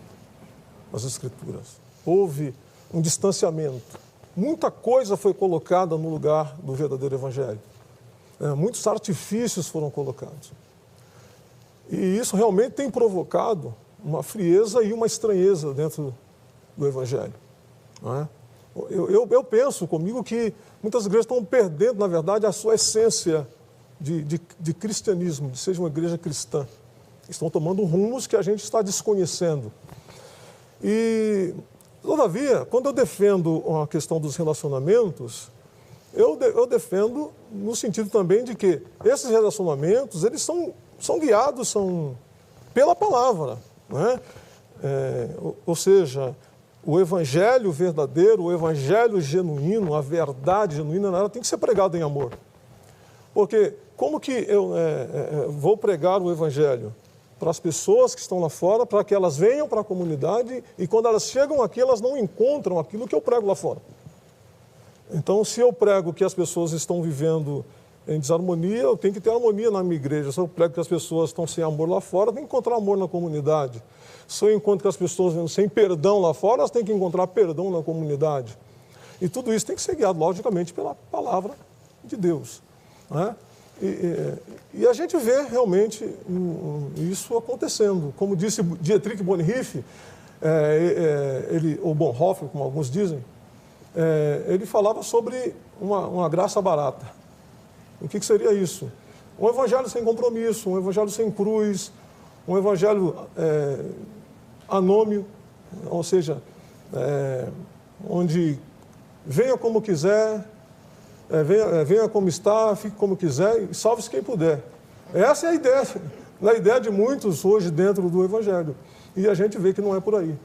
das Escrituras, houve um distanciamento. Muita coisa foi colocada no lugar do verdadeiro Evangelho. Muitos artifícios foram colocados. E isso realmente tem provocado uma frieza e uma estranheza dentro do Evangelho. Não é? Eu penso comigo que muitas igrejas estão perdendo, na verdade, a sua essência de cristianismo, de ser uma igreja cristã. Estão tomando rumos que a gente está desconhecendo. E, todavia, quando eu defendo a questão dos relacionamentos, eu defendo no sentido também de que esses relacionamentos, eles são guiados pela palavra, né? Ou seja, o evangelho verdadeiro, o evangelho genuíno, a verdade genuína, ela tem que ser pregada em amor. Porque como que eu vou pregar o evangelho? Para as pessoas que estão lá fora, para que elas venham para a comunidade e quando elas chegam aqui, elas não encontram aquilo que eu prego lá fora. Então, se eu prego que as pessoas estão vivendo em desarmonia, eu tenho que ter harmonia na minha igreja. Se eu prego que as pessoas estão sem amor lá fora, eu tenho que encontrar amor na comunidade. Se eu encontro que as pessoas vivem sem perdão lá fora, elas têm que encontrar perdão na comunidade. E tudo isso tem que ser guiado, logicamente, pela palavra de Deus, né? E a gente vê realmente isso acontecendo. Como disse Dietrich Bonhoeffer, ou Bonhoeffer, como alguns dizem, ele falava sobre uma graça barata. O que seria isso? Um evangelho sem compromisso, um evangelho sem cruz, um evangelho anônimo, ou seja, onde venha como quiser, venha como está, fique como quiser e salve-se quem puder. Essa é a ideia de muitos hoje dentro do evangelho. E a gente vê que não é por aí.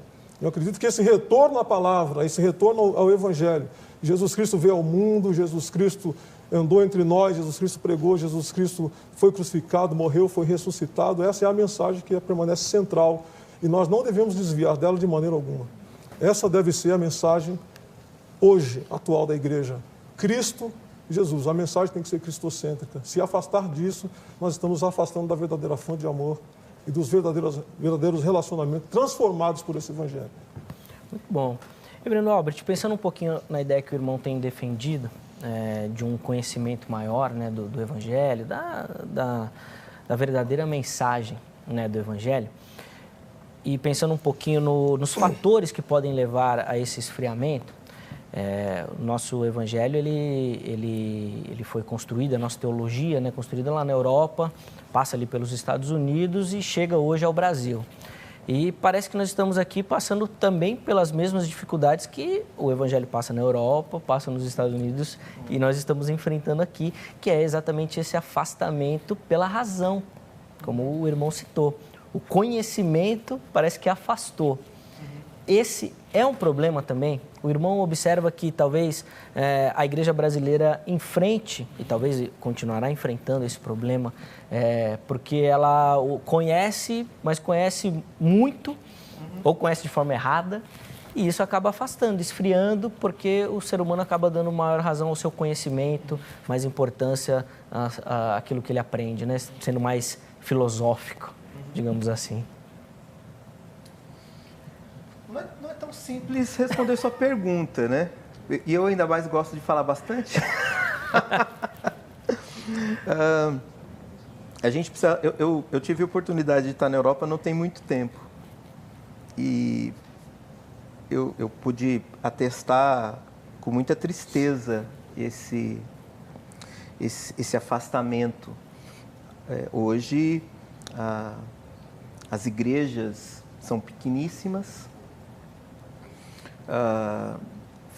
Eu acredito que esse retorno à palavra, esse retorno ao evangelho, Jesus Cristo veio ao mundo, Jesus Cristo andou entre nós, Jesus Cristo pregou, Jesus Cristo foi crucificado, morreu, foi ressuscitado. Essa é a mensagem que permanece central e nós não devemos desviar dela de maneira alguma. Essa deve ser a mensagem hoje, atual da igreja. Cristo, Jesus. A mensagem tem que ser cristocêntrica. Se afastar disso, nós estamos afastando da verdadeira fonte de amor e dos verdadeiros relacionamentos transformados por esse evangelho. Muito bom. Reverendo Albert, pensando um pouquinho na ideia que o irmão tem defendido, de um conhecimento maior, né, do evangelho, da verdadeira mensagem, né, do evangelho, e pensando um pouquinho nos fatores que podem levar a esse esfriamento, o nosso evangelho ele foi construído, a nossa teologia, né, construída lá na Europa, passa ali pelos Estados Unidos e chega hoje ao Brasil. E parece que nós estamos aqui passando também pelas mesmas dificuldades que o evangelho passa na Europa, passa nos Estados Unidos e nós estamos enfrentando aqui, que é exatamente esse afastamento pela razão, como o irmão citou. O conhecimento parece que afastou. Esse é um problema também. O irmão observa que talvez a igreja brasileira enfrente, e talvez continuará enfrentando esse problema, porque ela o conhece, mas conhece muito, ou conhece de forma errada, e isso acaba afastando, esfriando, porque o ser humano acaba dando maior razão ao seu conhecimento, mais importância àquilo que ele aprende, né? Sendo mais filosófico, digamos assim. Não é tão simples responder sua pergunta, né? E eu ainda mais gosto de falar bastante. A gente precisa... Eu tive a oportunidade de estar na Europa não tem muito tempo. E eu pude atestar com muita tristeza esse afastamento. Hoje, as igrejas são pequeníssimas,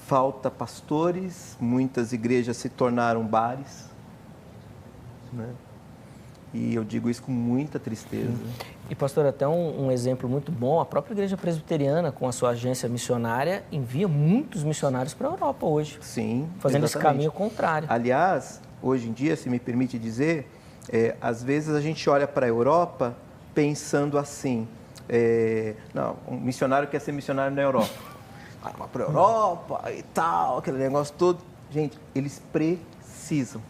falta pastores, muitas igrejas se tornaram bares, né? E eu digo isso com muita tristeza. E, pastor, até um exemplo muito bom, a própria Igreja Presbiteriana, com a sua agência missionária, envia muitos missionários para a Europa hoje. Sim, fazendo exatamente esse caminho contrário. Aliás, hoje em dia, se me permite dizer, às vezes a gente olha para a Europa pensando assim, não, um missionário quer ser missionário na Europa. Vai para a Europa e tal, aquele negócio todo. Gente, eles precisam.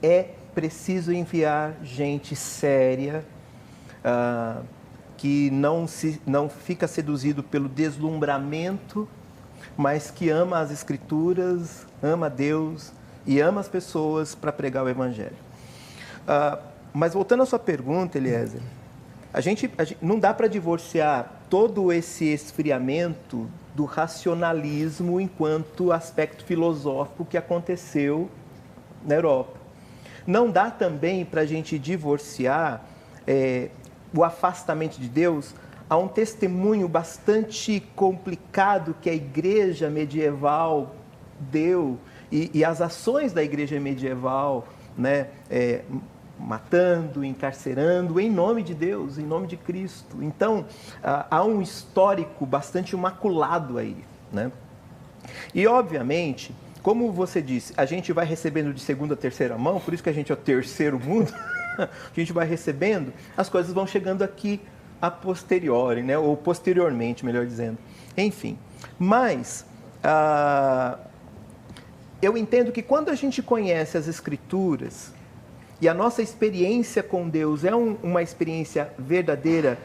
É preciso enviar gente séria, que não fica seduzido pelo deslumbramento, mas que ama as Escrituras, ama Deus e ama as pessoas para pregar o Evangelho. Mas voltando à sua pergunta, Eliezer, a gente não dá para divorciar todo esse esfriamento do racionalismo enquanto aspecto filosófico que aconteceu na Europa. Não dá também para a gente divorciar o afastamento de Deus a um testemunho bastante complicado que a igreja medieval deu e as ações da igreja medieval, né, matando, encarcerando, em nome de Deus, em nome de Cristo. Então, há um histórico bastante imaculado aí, né? E, obviamente, como você disse, a gente vai recebendo de segunda a terceira mão, por isso que a gente é o terceiro mundo, a gente vai recebendo, as coisas vão chegando aqui a posteriori, né? Ou posteriormente, melhor dizendo. Enfim, mas eu entendo que quando a gente conhece as Escrituras e a nossa experiência com Deus é uma experiência verdadeira,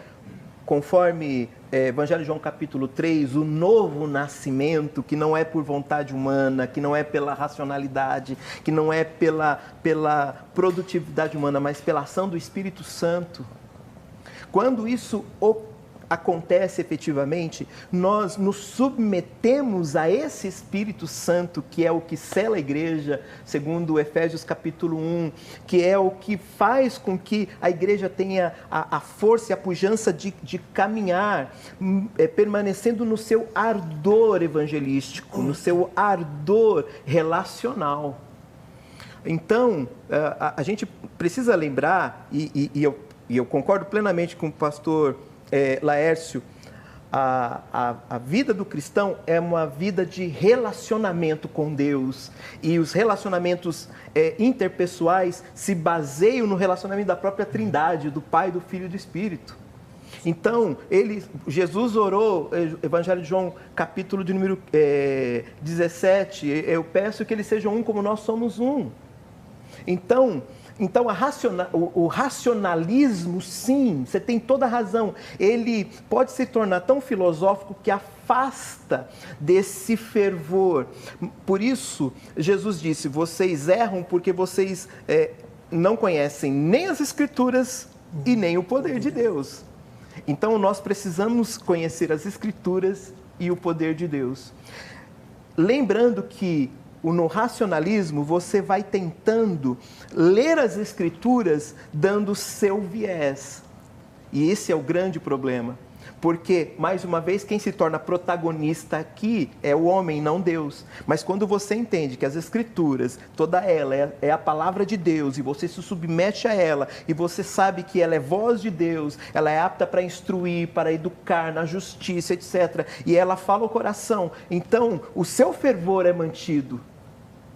conforme Evangelho de João capítulo 3, o novo nascimento, que não é por vontade humana, que não é pela racionalidade, que não é pela produtividade humana, mas pela ação do Espírito Santo. Quando isso acontece efetivamente, nós nos submetemos a esse Espírito Santo, que é o que sela a igreja, segundo Efésios capítulo 1, que é o que faz com que a igreja tenha a força e a pujança de caminhar, permanecendo no seu ardor evangelístico, no seu ardor relacional. Então, a gente precisa lembrar, e eu concordo plenamente com o pastor Laércio, a vida do cristão é uma vida de relacionamento com Deus, e os relacionamentos interpessoais se baseiam no relacionamento da própria Trindade, do Pai, do Filho e do Espírito. Então, Jesus orou, Evangelho de João, capítulo de número 17, eu peço que eles sejam um como nós somos um. Então o racionalismo, sim, você tem toda a razão, ele pode se tornar tão filosófico que afasta desse fervor. Por isso, Jesus disse, vocês erram porque vocês não conhecem nem as Escrituras e nem o poder de Deus. Então, nós precisamos conhecer as Escrituras e o poder de Deus. Lembrando que no racionalismo, você vai tentando ler as Escrituras dando o seu viés. E esse é o grande problema. Porque, mais uma vez, quem se torna protagonista aqui é o homem, não Deus. Mas quando você entende que as Escrituras, toda ela é a palavra de Deus, e você se submete a ela, e você sabe que ela é voz de Deus, ela é apta para instruir, para educar, na justiça, etc. E ela fala o coração. Então, o seu fervor é mantido.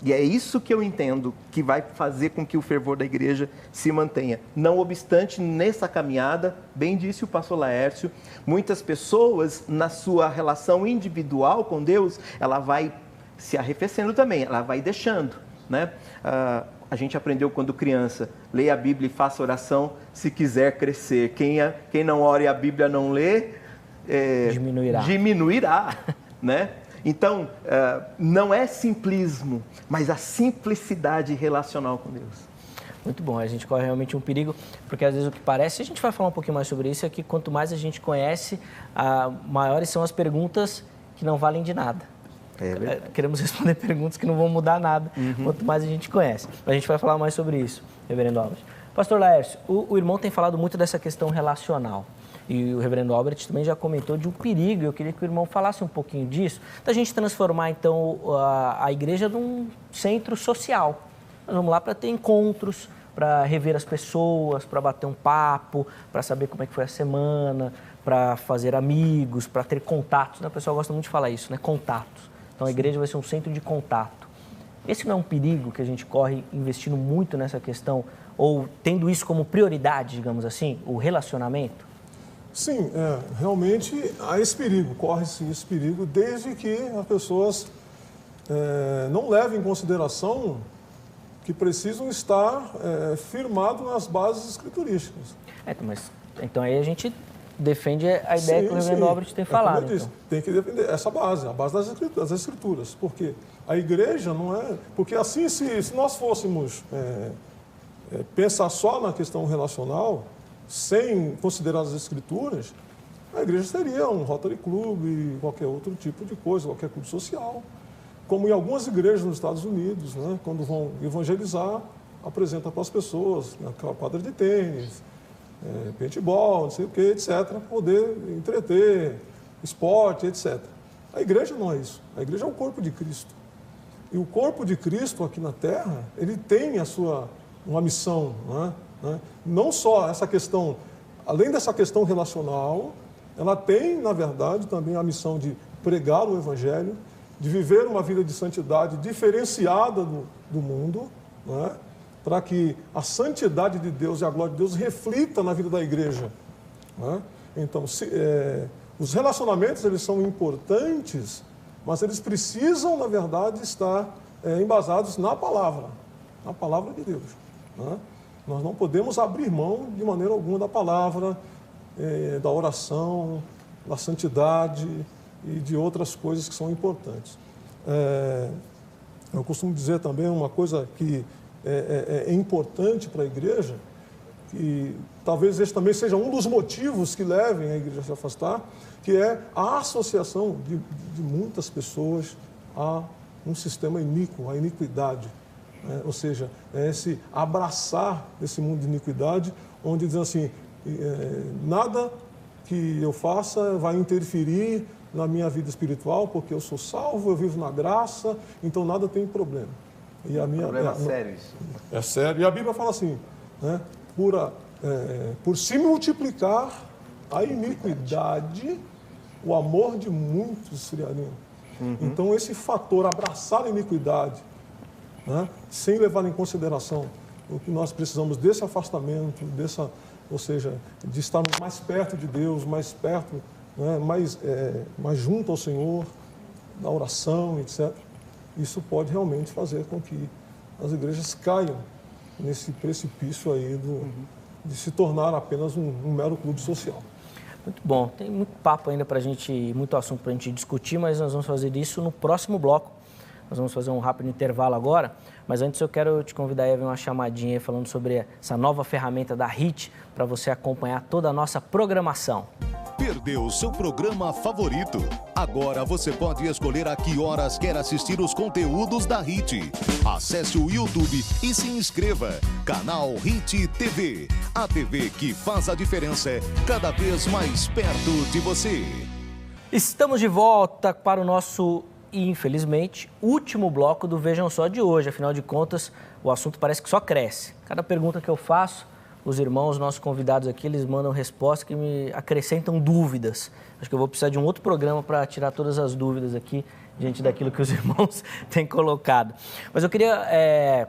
E é isso que eu entendo que vai fazer com que o fervor da igreja se mantenha. Não obstante, nessa caminhada, bem disse o pastor Laércio, muitas pessoas, na sua relação individual com Deus, ela vai se arrefecendo também, ela vai deixando, né? A gente aprendeu quando criança, leia a Bíblia e faça oração se quiser crescer. Quem não ora e a Bíblia não lê, diminuirá, né? Então, não é simplismo, mas a simplicidade relacional com Deus. Muito bom, a gente corre realmente um perigo, porque às vezes o que parece, a gente vai falar um pouquinho mais sobre isso, é que quanto mais a gente conhece, maiores são as perguntas que não valem de nada. Queremos responder perguntas que não vão mudar nada, quanto mais a gente conhece. A gente vai falar mais sobre isso, reverendo Albert. Pastor Laércio, o irmão tem falado muito dessa questão relacional. E o reverendo Albert também já comentou de um perigo. Eu queria que o irmão falasse um pouquinho disso, da gente transformar, então, a igreja num centro social. Nós vamos lá para ter encontros, para rever as pessoas, para bater um papo, para saber como é que foi a semana, para fazer amigos, para ter contatos. O pessoal gosta muito de falar isso, né? Contatos. Então, a igreja vai ser um centro de contato. Esse não é um perigo que a gente corre investindo muito nessa questão, ou tendo isso como prioridade, digamos assim, o relacionamento? Sim, realmente há esse perigo, corre-se esse perigo, desde que as pessoas não levem em consideração que precisam estar firmados nas bases escriturísticas. Mas, então aí a gente defende a ideia que o reverendo Albert tem falado. Como eu disse, tem que defender essa base, a base das escrituras, porque a igreja não é... Porque assim, se nós fôssemos pensar só na questão relacional, sem considerar as escrituras, a igreja seria um Rotary Club, qualquer outro tipo de coisa, qualquer clube social. Como em algumas igrejas nos Estados Unidos, né, quando vão evangelizar, apresentam para as pessoas aquela quadra de tênis, paintball, não sei o que, etc., para poder entreter, esporte, etc. A igreja não é isso. A igreja é o corpo de Cristo. E o corpo de Cristo aqui na Terra, ele tem uma missão, né? Não só essa questão, além dessa questão relacional, ela tem, na verdade, também a missão de pregar o Evangelho, de viver uma vida de santidade diferenciada do mundo, né? Para que a santidade de Deus e a glória de Deus reflita na vida da igreja, né? Então, os relacionamentos, eles são importantes, mas eles precisam, na verdade, estar embasados na palavra de Deus, né? Nós não podemos abrir mão de maneira alguma da palavra, da oração, da santidade e de outras coisas que são importantes. Eu costumo dizer também uma coisa que é importante para a igreja, que talvez esse também seja um dos motivos que levem a igreja a se afastar, que é a associação de muitas pessoas a um sistema iníquo, a iniquidade. Ou seja, esse abraçar esse mundo de iniquidade, onde diz assim, nada que eu faça vai interferir na minha vida espiritual, porque eu sou salvo, eu vivo na graça, então nada tem problema. E a minha, problema sério isso. É sério. E a Bíblia fala assim, né, por se multiplicar a iniquidade, o amor de muitos esfriaria. Então esse fator, abraçar a iniquidade, né, sem levar em consideração o que nós precisamos desse afastamento, ou seja, de estarmos mais perto de Deus, mais perto, né, mais junto ao Senhor, na oração, etc. Isso pode realmente fazer com que as igrejas caiam nesse precipício aí de se tornar apenas um mero clube social. Muito bom. Tem muito papo ainda para a gente, muito assunto para a gente discutir, mas nós vamos fazer isso no próximo bloco. Nós vamos fazer um rápido intervalo agora, mas antes eu quero te convidar a ver uma chamadinha falando sobre essa nova ferramenta da HIT para você acompanhar toda a nossa programação. Perdeu seu programa favorito? Agora você pode escolher a que horas quer assistir os conteúdos da HIT. Acesse o YouTube e se inscreva. Canal HIT TV. A TV que faz a diferença cada vez mais perto de você. Estamos de volta para o nosso, infelizmente, último bloco do Vejam Só de hoje. Afinal de contas, o assunto parece que só cresce. Cada pergunta que eu faço, os irmãos, nossos convidados aqui, eles mandam respostas que me acrescentam dúvidas. Acho que eu vou precisar de um outro programa para tirar todas as dúvidas aqui diante daquilo que os irmãos têm colocado. Mas eu queria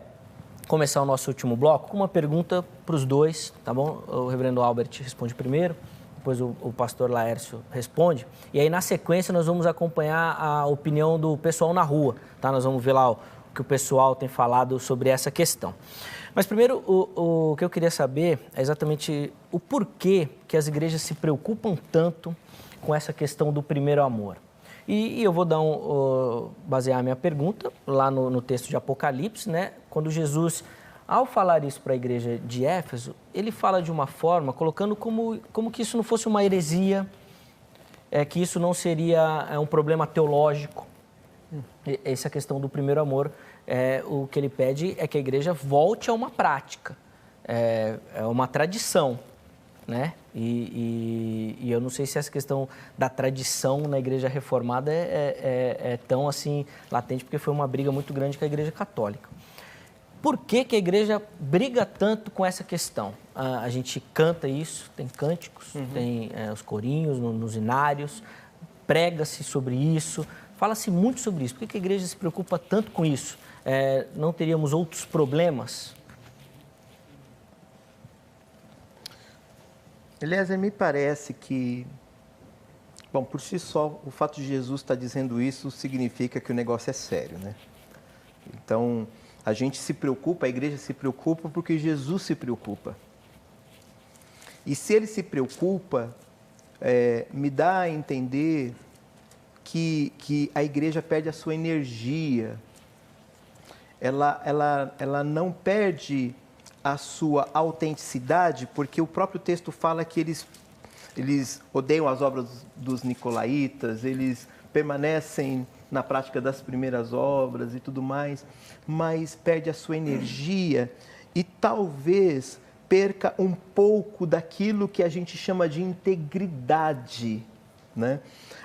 começar o nosso último bloco com uma pergunta para os dois, tá bom? O reverendo Albert responde primeiro, depois o pastor Laércio responde, e aí na sequência nós vamos acompanhar a opinião do pessoal na rua, tá? Nós vamos ver lá o que o pessoal tem falado sobre essa questão. Mas primeiro, o que eu queria saber é exatamente o porquê que as igrejas se preocupam tanto com essa questão do primeiro amor. E eu vou basear a minha pergunta lá no texto de Apocalipse, né? Quando Jesus, ao falar isso para a igreja de Éfeso, ele fala de uma forma, colocando como que isso não fosse uma heresia, que isso não seria um problema teológico. Essa questão do primeiro amor, o que ele pede é que a igreja volte a uma prática, é uma tradição, né? E eu não sei se essa questão da tradição na igreja reformada é tão assim latente, porque foi uma briga muito grande com a igreja católica. Por que a igreja briga tanto com essa questão? A gente canta isso, tem cânticos, tem os corinhos, nos inários, prega-se sobre isso, fala-se muito sobre isso. Por que a igreja se preocupa tanto com isso? Não teríamos outros problemas? Eliezer, me parece que, bom, por si só, o fato de Jesus estar dizendo isso significa que o negócio é sério, né? Então, a gente se preocupa, a igreja se preocupa porque Jesus se preocupa. E se ele se preocupa, me dá a entender que a igreja perde a sua energia. Ela não perde a sua autenticidade, porque o próprio texto fala que eles odeiam as obras dos nicolaítas, eles permanecem na prática das primeiras obras e tudo mais, mas perde a sua energia e talvez perca um pouco daquilo que a gente chama de integridade, né?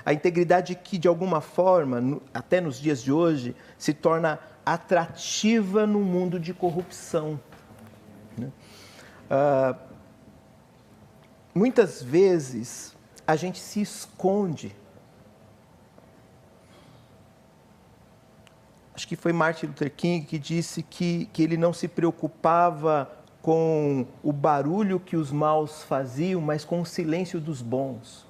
A integridade que, de alguma forma, até nos dias de hoje, se torna atrativa no mundo de corrupção. Muitas vezes a gente se esconde. Acho que foi Martin Luther King que disse que ele não se preocupava com o barulho que os maus faziam, mas com o silêncio dos bons.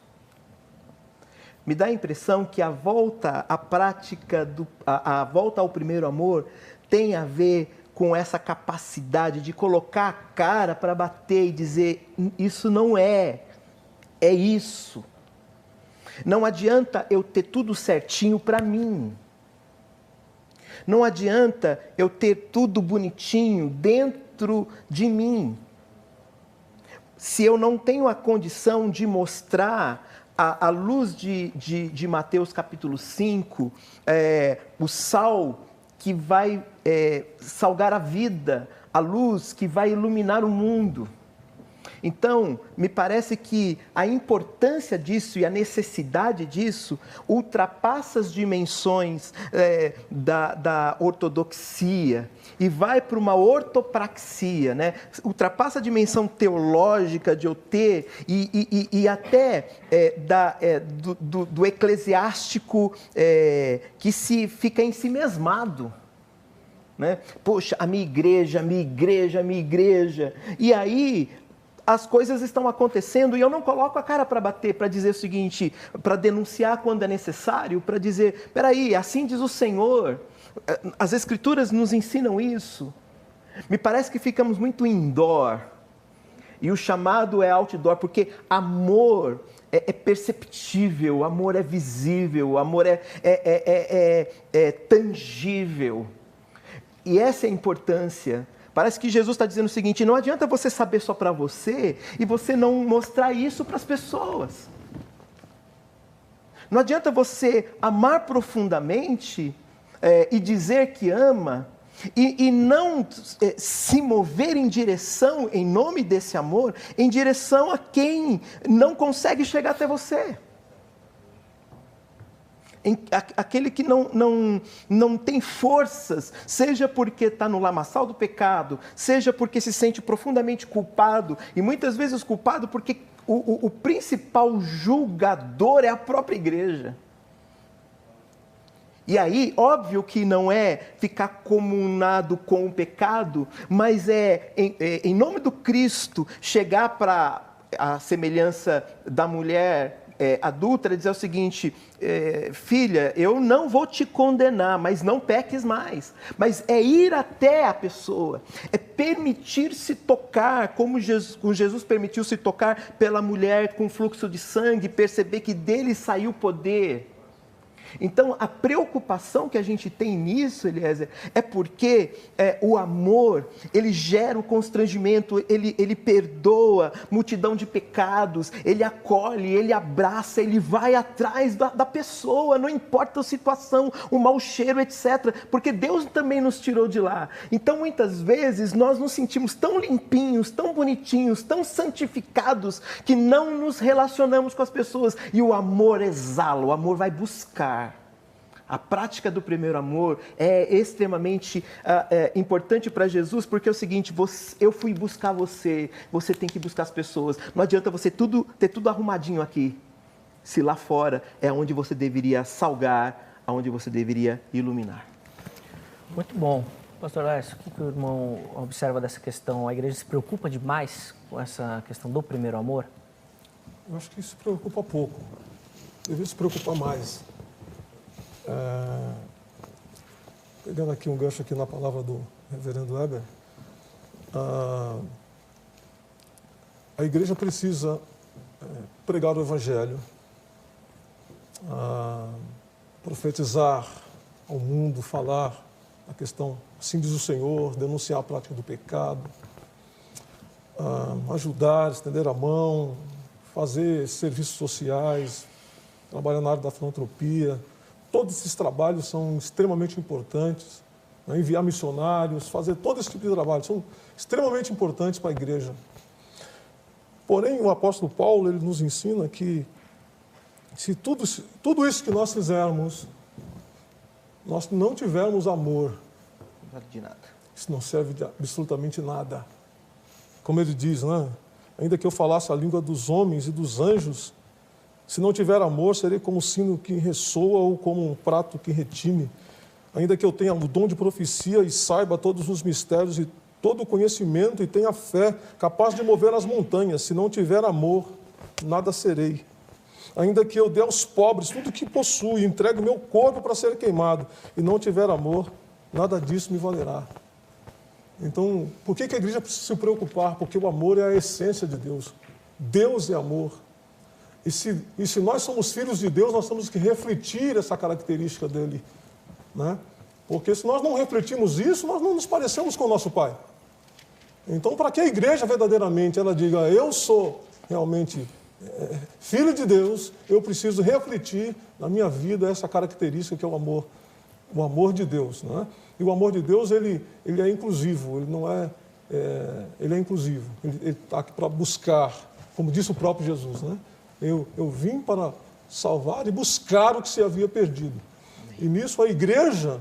Me dá a impressão que a volta à prática, a volta ao primeiro amor tem a ver com essa capacidade de colocar a cara para bater e dizer, isso não é isso. Não adianta eu ter tudo certinho para mim. Não adianta eu ter tudo bonitinho dentro de mim. Se eu não tenho a condição de mostrar à luz de Mateus capítulo 5, o sal que vai salgar a vida, a luz que vai iluminar o mundo. Então, me parece que a importância disso e a necessidade disso ultrapassa as dimensões da ortodoxia e vai para uma ortopraxia, né? Ultrapassa a dimensão teológica de eu ter e até do eclesiástico que se fica ensimesmado. Né? Poxa, a minha igreja. E aí as coisas estão acontecendo e eu não coloco a cara para bater, para dizer o seguinte, para denunciar quando é necessário, para dizer, peraí, assim diz o Senhor. As Escrituras nos ensinam isso. Me parece que ficamos muito indoor e o chamado é outdoor, porque amor é perceptível, amor é visível, amor é tangível. E essa é a importância. Parece que Jesus está dizendo o seguinte, não adianta você saber só para você e você não mostrar isso para as pessoas. Não adianta você amar profundamente e dizer que ama e não se mover em direção, em nome desse amor, em direção a quem não consegue chegar até você. Aquele que não tem forças, seja porque está no lamaçal do pecado, seja porque se sente profundamente culpado, e muitas vezes culpado porque o principal julgador é a própria igreja. E aí, óbvio que não é ficar comunado com o pecado, mas em nome do Cristo, chegar para a semelhança da mulher adúltera, dizer o seguinte, filha, eu não vou te condenar, mas não peques mais. Mas é ir até a pessoa, é permitir-se tocar, como Jesus permitiu-se tocar pela mulher com fluxo de sangue, perceber que dele saiu o poder. Então, a preocupação que a gente tem nisso, Eliezer, é porque o amor, ele gera o constrangimento, ele perdoa multidão de pecados, ele acolhe, ele abraça, ele vai atrás da pessoa, não importa a situação, o mau cheiro, etc. Porque Deus também nos tirou de lá. Então, muitas vezes, nós nos sentimos tão limpinhos, tão bonitinhos, tão santificados, que não nos relacionamos com as pessoas. E o amor exala, o amor vai buscar. A prática do primeiro amor é extremamente importante para Jesus, porque é o seguinte, eu fui buscar você, você tem que buscar as pessoas. Não adianta você ter tudo arrumadinho aqui, se lá fora é onde você deveria salgar, onde você deveria iluminar. Muito bom. Pastor Lécio, o que o irmão observa dessa questão? A igreja se preocupa demais com essa questão do primeiro amor? Eu acho que isso se preocupa pouco. Deveria se preocupar mais. Pegando aqui um gancho aqui na palavra do reverendo Weber, a igreja precisa pregar o evangelho, profetizar ao mundo, falar a questão, assim diz o Senhor, denunciar a prática do pecado, ajudar, estender a mão, fazer serviços sociais, trabalhar na área da filantropia. Todos esses trabalhos são extremamente importantes, né? Enviar missionários, fazer todo esse tipo de trabalho, são extremamente importantes para a igreja. Porém, o apóstolo Paulo, ele nos ensina que se tudo isso que nós fizermos, nós não tivermos amor, Não vale de nada. isso não serve de absolutamente nada. Como ele diz, né? Ainda que eu falasse a língua dos homens e dos anjos, se não tiver amor, serei como um sino que ressoa ou como um prato que retine. Ainda que eu tenha o dom de profecia e saiba todos os mistérios e todo o conhecimento e tenha fé, capaz de mover as montanhas, se não tiver amor, nada serei. Ainda que eu dê aos pobres tudo o que possuo e entregue o meu corpo para ser queimado, e não tiver amor, nada disso me valerá. Então, por que a igreja precisa se preocupar? Porque o amor é a essência de Deus. Deus é amor. E se nós somos filhos de Deus, nós temos que refletir essa característica dele, né? Porque se nós não refletimos isso, nós não nos parecemos com o nosso Pai. Então, para que a igreja verdadeiramente ela diga, eu sou realmente filho de Deus, eu preciso refletir na minha vida essa característica que é o amor de Deus, né? E o amor de Deus, ele é inclusivo, ele não ele é inclusivo, ele está aqui para buscar, como disse o próprio Jesus, né? Eu vim para salvar e buscar o que se havia perdido. E nisso a igreja,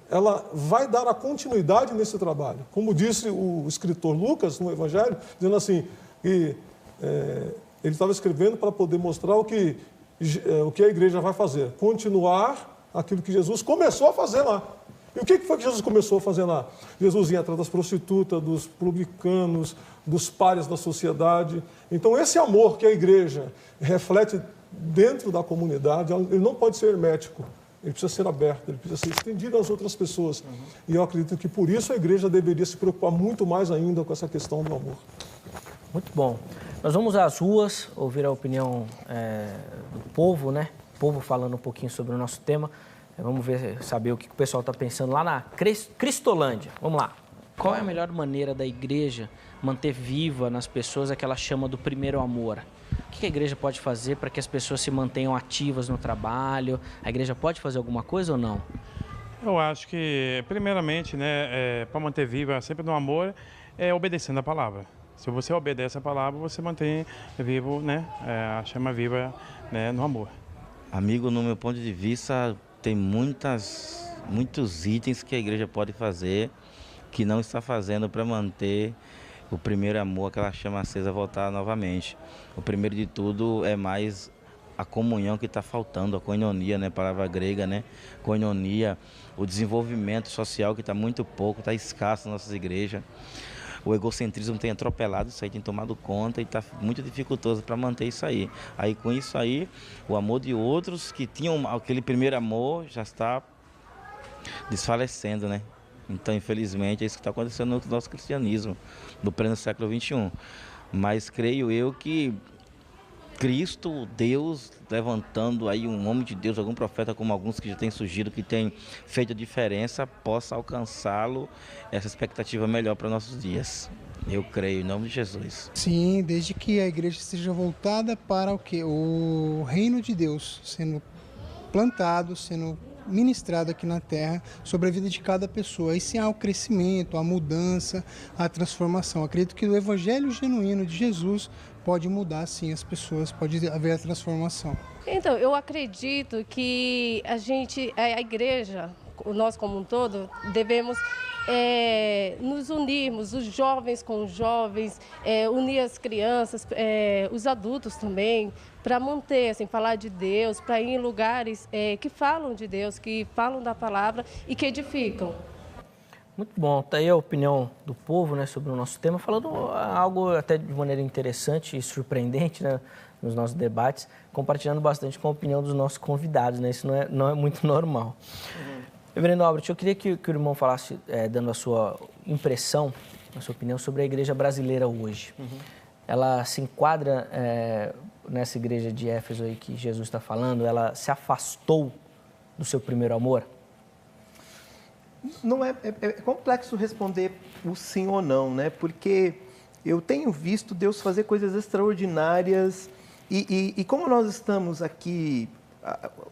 ela vai dar a continuidade nesse trabalho. Como disse o escritor Lucas no Evangelho, dizendo assim, que ele estava escrevendo para poder mostrar o que a igreja vai fazer. Continuar aquilo que Jesus começou a fazer lá. E o que foi que Jesus começou a fazer lá? Jesus ia atrás das prostitutas, dos publicanos, dos párias da sociedade. Então, esse amor que a igreja reflete dentro da comunidade, ele não pode ser hermético, ele precisa ser aberto, ele precisa ser estendido às outras pessoas. E eu acredito que por isso a igreja deveria se preocupar muito mais ainda com essa questão do amor. Muito bom. Nós vamos às ruas ouvir a opinião do povo, né? O povo falando um pouquinho sobre o nosso tema. Vamos saber o que o pessoal está pensando lá na Cristolândia. Vamos lá. Qual é a melhor maneira da igreja manter viva nas pessoas aquela chama do primeiro amor? O que a igreja pode fazer para que as pessoas se mantenham ativas no trabalho? A igreja pode fazer alguma coisa ou não? Eu acho que, primeiramente, né, para manter viva sempre no amor, é obedecendo a palavra. Se você obedece a palavra, você mantém vivo, né, a chama viva, né, no amor. Amigo, no meu ponto de vista, tem muitos itens que a igreja pode fazer que não está fazendo para manter o primeiro amor, aquela chama acesa, voltar novamente. O primeiro de tudo é mais a comunhão que está faltando, a koinonia, né? Palavra grega, né? Koinonia, o desenvolvimento social que está muito pouco, está escasso nas nossas igrejas. O egocentrismo tem atropelado isso aí, tem tomado conta e está muito dificultoso para manter isso aí. Aí com isso aí, o amor de outros que tinham aquele primeiro amor já está desfalecendo, né? Então, infelizmente, é isso que está acontecendo no nosso cristianismo, no pleno século XXI. Mas creio eu que Cristo, Deus, levantando aí um homem de Deus, algum profeta como alguns que já têm surgido, que têm feito a diferença, possa alcançá-lo, essa expectativa melhor para nossos dias. Eu creio, em nome de Jesus. Sim, desde que a igreja esteja voltada para o quê? O reino de Deus, sendo plantado, sendo ministrado aqui na terra, sobre a vida de cada pessoa. Aí sim há o crescimento, a mudança, a transformação. Acredito que o evangelho genuíno de Jesus pode mudar, sim, as pessoas, pode haver a transformação. Então, eu acredito que a igreja, nós como um todo, devemos nos unirmos, os jovens com os jovens, unir as crianças, os adultos também, para manter, assim, falar de Deus, para ir em lugares que falam de Deus, que falam da palavra e que edificam. Muito bom, tá aí a opinião do povo, né, sobre o nosso tema, falando algo até de maneira interessante e surpreendente, né, nos nossos debates, compartilhando bastante com a opinião dos nossos convidados, né, isso não é muito normal. Reverendo Albert, eu queria que o irmão falasse, dando a sua impressão, a sua opinião sobre a igreja brasileira hoje. Ela se enquadra nessa igreja de Éfeso aí que Jesus está falando, ela se afastou do seu primeiro amor? Não é complexo responder o sim ou não, né? Porque eu tenho visto Deus fazer coisas extraordinárias e como nós estamos aqui,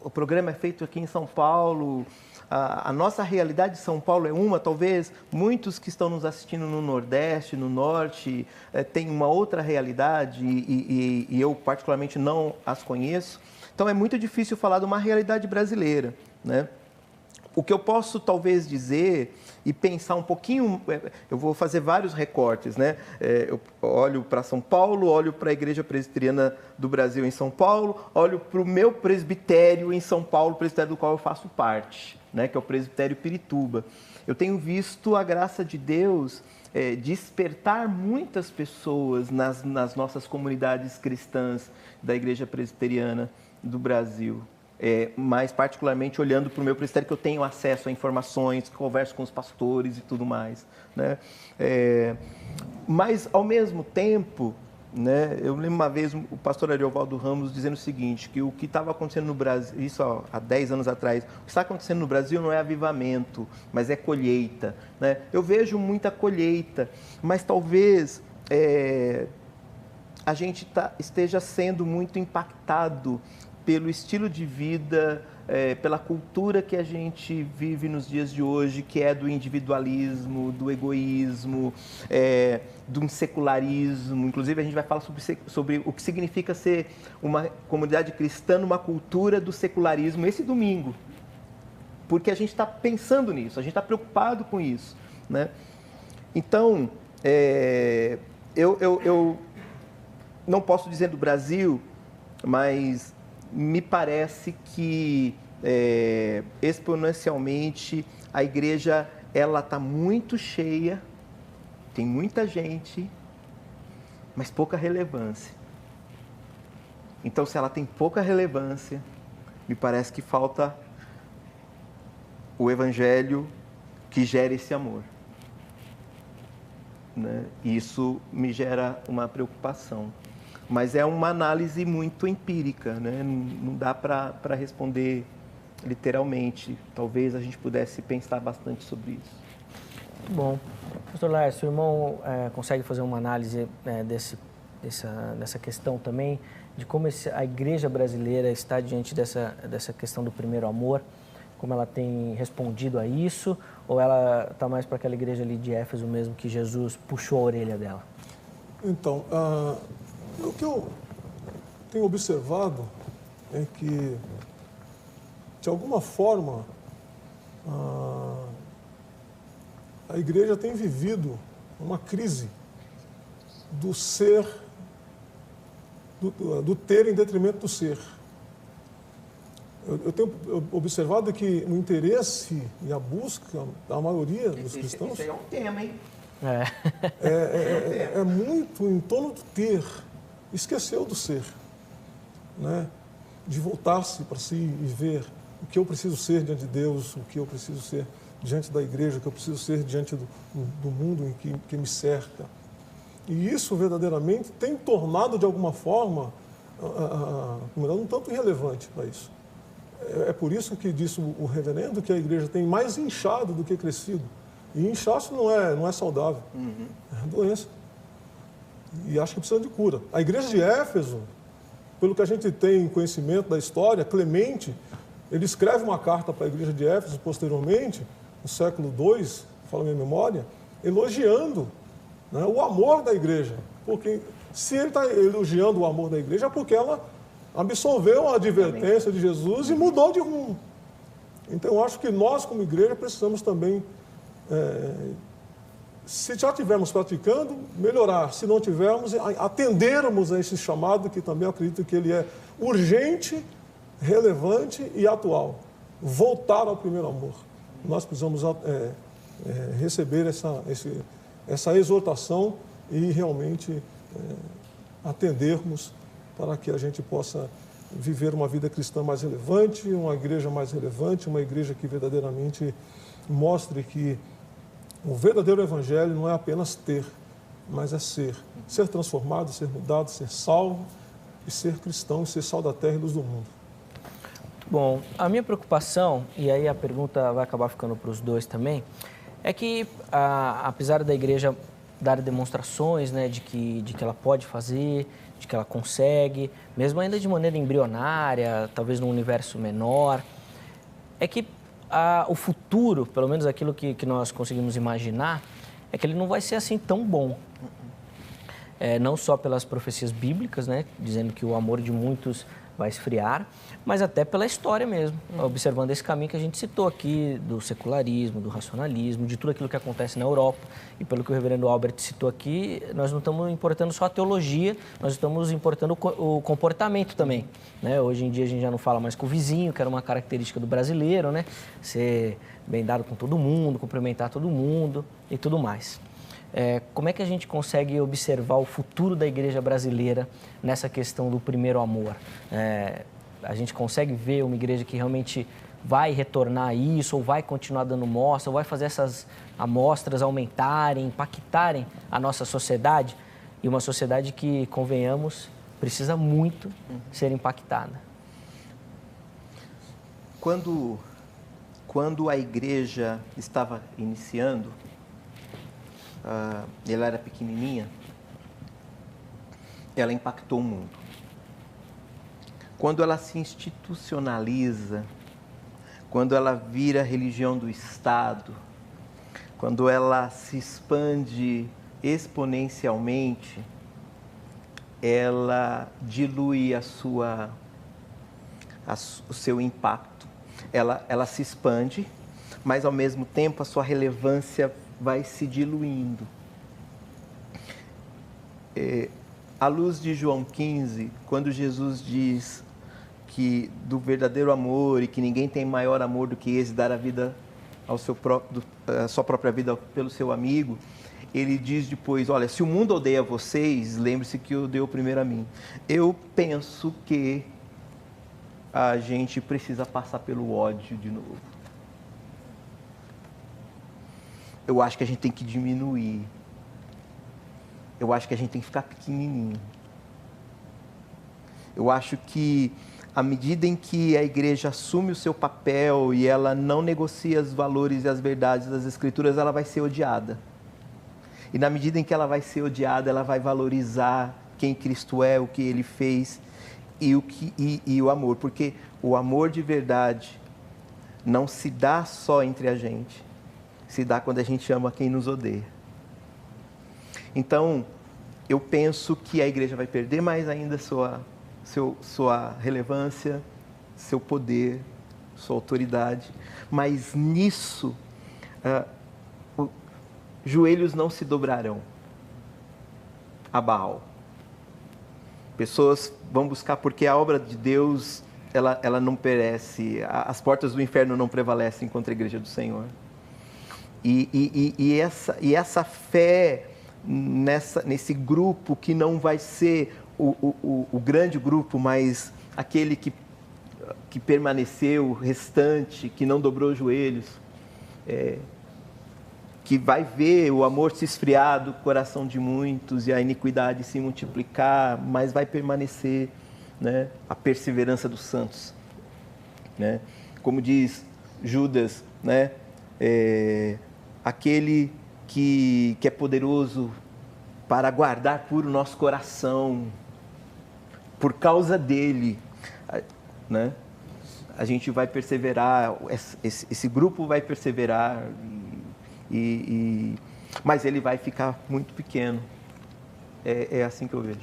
o programa é feito aqui em São Paulo, a nossa realidade de São Paulo é uma, talvez muitos que estão nos assistindo no Nordeste, no Norte, têm uma outra realidade e eu particularmente não as conheço. Então é muito difícil falar de uma realidade brasileira, né? O que eu posso talvez dizer e pensar um pouquinho, eu vou fazer vários recortes, né? Eu olho para São Paulo, olho para a Igreja Presbiteriana do Brasil em São Paulo, olho para o meu presbitério em São Paulo, presbitério do qual eu faço parte, né? Que é o Presbitério Pirituba. Eu tenho visto a graça de Deus despertar muitas pessoas nas nossas comunidades cristãs da Igreja Presbiteriana do Brasil. Mais particularmente olhando para o meu presbitério, que eu tenho acesso a informações, converso com os pastores e tudo mais, né? Mas, ao mesmo tempo, né, eu lembro uma vez o pastor Ariovaldo Ramos dizendo o seguinte, que o que estava acontecendo no Brasil, isso há 10 anos atrás, o que está acontecendo no Brasil não é avivamento, mas é colheita, né? Eu vejo muita colheita, mas talvez a gente esteja sendo muito impactado pelo estilo de vida, pela cultura que a gente vive nos dias de hoje, que é do individualismo, do egoísmo, do secularismo. Inclusive, a gente vai falar sobre o que significa ser uma comunidade cristã numa cultura do secularismo esse domingo. Porque a gente está pensando nisso, a gente está preocupado com isso, né? Então, eu não posso dizer do Brasil, mas me parece que exponencialmente a igreja ela está muito cheia, tem muita gente, mas pouca relevância. Então, se ela tem pouca relevância, me parece que falta o evangelho que gera esse amor, né? Isso me gera uma preocupação. Mas é uma análise muito empírica, né? Não dá para responder literalmente. Talvez a gente pudesse pensar bastante sobre isso. Muito bom. Pastor Laércio, o irmão consegue fazer uma análise dessa questão também, de como a igreja brasileira está diante dessa questão do primeiro amor, como ela tem respondido a isso, ou ela está mais para aquela igreja ali de Éfeso mesmo, que Jesus puxou a orelha dela? Então, o que eu tenho observado é que, de alguma forma, a igreja tem vivido uma crise do ser, do ter em detrimento do ser. Eu tenho observado que o interesse e a busca da maioria dos cristãos... Isso aí é um tema, hein? É muito em torno do ter, esqueceu do ser, né? De voltar-se para si e ver o que eu preciso ser diante de Deus, o que eu preciso ser diante da igreja, o que eu preciso ser diante do mundo que me cerca. E isso verdadeiramente tem tornado de alguma forma um tanto irrelevante para isso. É por isso que disse o reverendo que a igreja tem mais inchado do que crescido. E inchaço não é saudável, é doença. E acho que precisa de cura. A igreja de Éfeso, pelo que a gente tem conhecimento da história, Clemente, ele escreve uma carta para a igreja de Éfeso posteriormente, no século II, fala a minha memória, elogiando, né, o amor da igreja. Porque se ele está elogiando o amor da igreja, é porque ela absolveu a advertência de Jesus e mudou de rumo. Então, eu acho que nós, como igreja, precisamos também, se já estivermos praticando, melhorar. Se não tivermos, atendermos a esse chamado, que também acredito que ele é urgente, relevante e atual. Voltar ao primeiro amor. Nós precisamos receber essa exortação e realmente atendermos para que a gente possa viver uma vida cristã mais relevante, uma igreja mais relevante, uma igreja que verdadeiramente mostre que o verdadeiro evangelho não é apenas ter, mas é ser. Ser transformado, ser mudado, ser salvo e ser cristão, e ser sal da terra e luz do mundo. Bom, a minha preocupação, e aí a pergunta vai acabar ficando para os dois também, é que apesar da igreja dar demonstrações, né, de que ela pode fazer, de que ela consegue, mesmo ainda de maneira embrionária, talvez num universo menor, é que o futuro, pelo menos aquilo que nós conseguimos imaginar, é que ele não vai ser assim tão bom. Não só pelas profecias bíblicas, né, dizendo que o amor de muitos vai esfriar, mas até pela história mesmo, observando esse caminho que a gente citou aqui, do secularismo, do racionalismo, de tudo aquilo que acontece na Europa. E pelo que o reverendo Albert citou aqui, nós não estamos importando só a teologia, nós estamos importando o comportamento também, né? Hoje em dia a gente já não fala mais com o vizinho, que era uma característica do brasileiro, né? Ser bem dado com todo mundo, cumprimentar todo mundo e tudo mais. Como é que a gente consegue observar o futuro da igreja brasileira nessa questão do primeiro amor? A gente consegue ver uma igreja que realmente vai retornar a isso, ou vai continuar dando mostra, ou vai fazer essas amostras aumentarem, impactarem a nossa sociedade? E uma sociedade que, convenhamos, precisa muito ser impactada. Quando a igreja estava iniciando, ela era pequenininha, ela impactou o mundo. Quando ela se institucionaliza, quando ela vira religião do Estado, quando ela se expande exponencialmente, ela dilui o seu impacto. Ela se expande, mas ao mesmo tempo a sua relevância vai se diluindo. À luz de João 15, quando Jesus diz que do verdadeiro amor e que ninguém tem maior amor do que esse, dar a vida a sua própria vida pelo seu amigo, ele diz depois, olha, se o mundo odeia vocês, lembre-se que odeou primeiro a mim. Eu penso que a gente precisa passar pelo ódio de novo. Eu acho que a gente tem que diminuir. Eu acho que a gente tem que ficar pequenininho. Eu acho que à medida em que a igreja assume o seu papel e ela não negocia os valores e as verdades das Escrituras, ela vai ser odiada. E na medida em que ela vai ser odiada, ela vai valorizar quem Cristo é, o que Ele fez e o amor. Porque o amor de verdade não se dá só entre a gente, se dá quando a gente ama quem nos odeia. Então, eu penso que a igreja vai perder mais ainda sua relevância, seu poder, sua autoridade, mas nisso, joelhos não se dobrarão a Baal. Pessoas vão buscar, porque a obra de Deus ela não perece, as portas do inferno não prevalecem contra a igreja do Senhor. E essa fé nesse grupo que não vai ser o grande grupo, mas aquele que permaneceu, o restante, que não dobrou os joelhos, que vai ver o amor se esfriar do coração de muitos e a iniquidade se multiplicar, mas vai permanecer, né, a perseverança dos santos, né? Como diz Judas, né, aquele que é poderoso para guardar puro o nosso coração, por causa dele, né, a gente vai perseverar, esse grupo vai perseverar, mas ele vai ficar muito pequeno. É assim que eu vejo.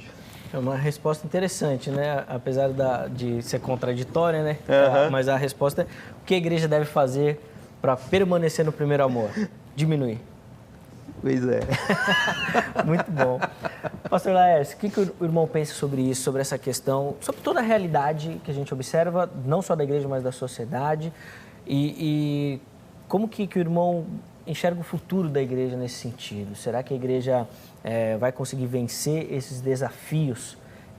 É uma resposta interessante, né? Apesar de ser contraditória, né? Uhum. Mas a resposta é: o que a igreja deve fazer para permanecer no primeiro amor? Diminuir. Pois é. Muito bom. Pastor Laércio, o que o irmão pensa sobre isso, sobre essa questão, sobre toda a realidade que a gente observa, não só da igreja, mas da sociedade, e como que o irmão enxerga o futuro da igreja nesse sentido? Será que a igreja vai conseguir vencer esses desafios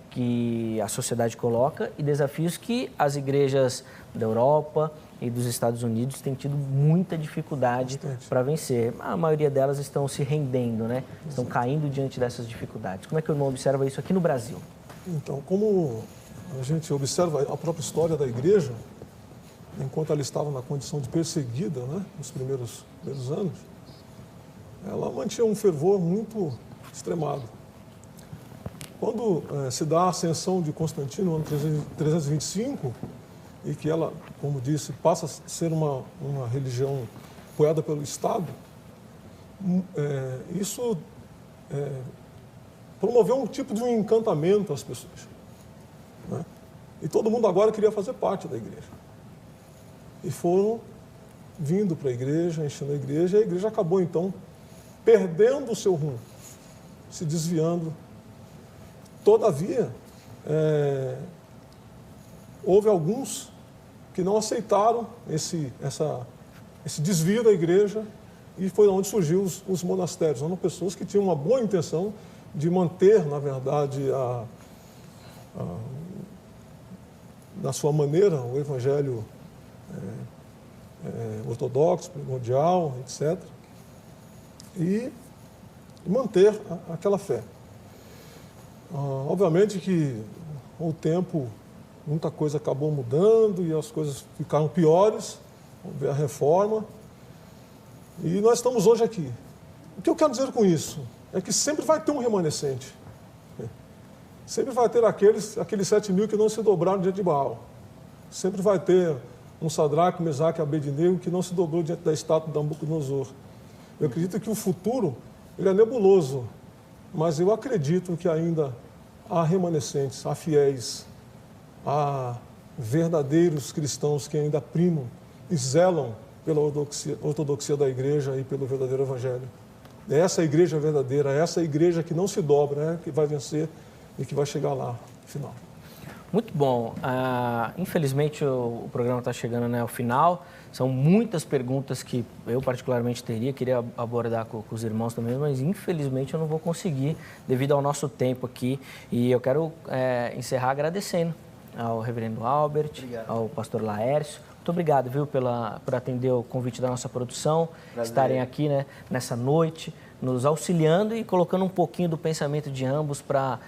que a sociedade coloca e desafios que as igrejas da Europa e dos Estados Unidos têm tido muita dificuldade para vencer? A maioria delas estão se rendendo, né? Estão caindo diante dessas dificuldades. Como é que o irmão observa isso aqui no Brasil? Então, como a gente observa a própria história da igreja, enquanto ela estava na condição de perseguida, né, nos primeiros anos, ela mantinha um fervor muito extremado. Quando se dá a ascensão de Constantino, no ano 325, e que ela, como disse, passa a ser uma religião apoiada pelo Estado, isso promoveu um tipo de encantamento às pessoas, né? E todo mundo agora queria fazer parte da igreja. E foram vindo para a igreja, enchendo a igreja, e a igreja acabou, então, perdendo o seu rumo, se desviando. Todavia, houve alguns que não aceitaram esse desvio da igreja, e foi onde surgiu os monastérios. Eram pessoas que tinham uma boa intenção de manter, na verdade, da sua maneira, o evangelho ortodoxo, primordial, etc., e manter aquela fé. Obviamente que, com o tempo, muita coisa acabou mudando e as coisas ficaram piores, houve a reforma, e nós estamos hoje aqui. O que eu quero dizer com isso? É que sempre vai ter um remanescente. Sempre vai ter aqueles 7.000 que não se dobraram diante de Baal. Sempre vai ter um Sadraque, Mesaque e Abednego que não se dobrou diante da estátua de Nabucodonosor. Eu acredito que o futuro ele é nebuloso, mas eu acredito que ainda há remanescentes, há fiéis, há verdadeiros cristãos que ainda primam e zelam pela ortodoxia da igreja e pelo verdadeiro evangelho. É essa igreja verdadeira, é essa igreja que não se dobra, que vai vencer e que vai chegar lá no final. Muito bom. Infelizmente o programa está chegando, né, ao final. São muitas perguntas que eu particularmente queria abordar com os irmãos também, mas infelizmente eu não vou conseguir devido ao nosso tempo aqui. E eu quero encerrar agradecendo ao reverendo Albert, ao pastor Laércio. Muito obrigado, viu, por atender o convite da nossa produção, estarem aqui, né, nessa noite, nos auxiliando e colocando um pouquinho do pensamento de ambos para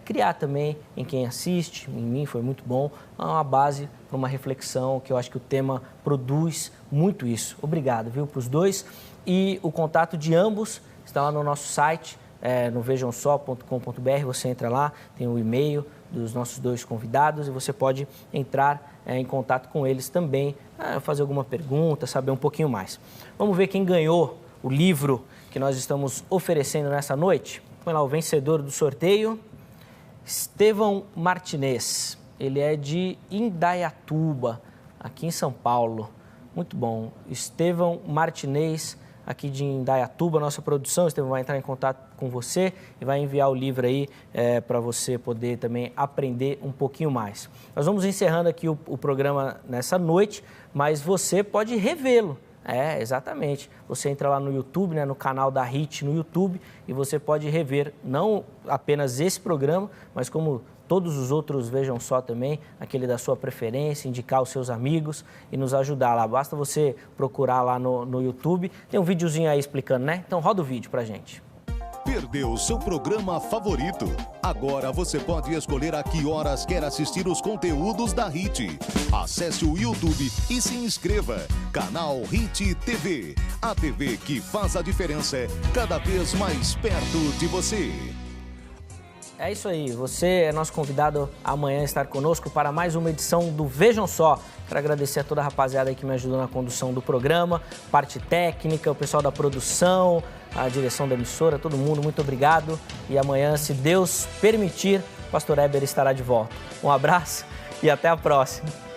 criar também em quem assiste, em mim foi muito bom, uma base para uma reflexão que eu acho que o tema produz muito isso. Obrigado, viu, para os dois. E o contato de ambos está lá no nosso site, no vejamsó.com.br, você entra lá, tem o e-mail dos nossos dois convidados e você pode entrar em contato com eles também, fazer alguma pergunta, saber um pouquinho mais. Vamos ver quem ganhou o livro que nós estamos oferecendo nessa noite. Foi lá o vencedor do sorteio, Estevão Martinez. Ele é de Indaiatuba, aqui em São Paulo. Muito bom. Estevão Martinez aqui de Indaiatuba, nossa produção. O Estevão vai entrar em contato com você e vai enviar o livro aí para você poder também aprender um pouquinho mais. Nós vamos encerrando aqui o programa nessa noite, mas você pode revê-lo. Exatamente. Você entra lá no YouTube, né, no canal da HIT no YouTube, e você pode rever não apenas esse programa, mas como todos os outros, vejam só também, aquele da sua preferência, indicar aos seus amigos e nos ajudar lá. Basta você procurar lá no YouTube. Tem um videozinho aí explicando, né? Então roda o vídeo pra gente. Perdeu seu programa favorito? Agora você pode escolher a que horas quer assistir os conteúdos da HIT. Acesse o YouTube e se inscreva. Canal HIT TV. A TV que faz a diferença cada vez mais perto de você. É isso aí, você é nosso convidado amanhã a estar conosco para mais uma edição do Vejam Só. Quero agradecer a toda a rapaziada aí que me ajudou na condução do programa, parte técnica, o pessoal da produção, a direção da emissora, todo mundo, muito obrigado. E amanhã, se Deus permitir, o Pastor Heber estará de volta. Um abraço e até a próxima.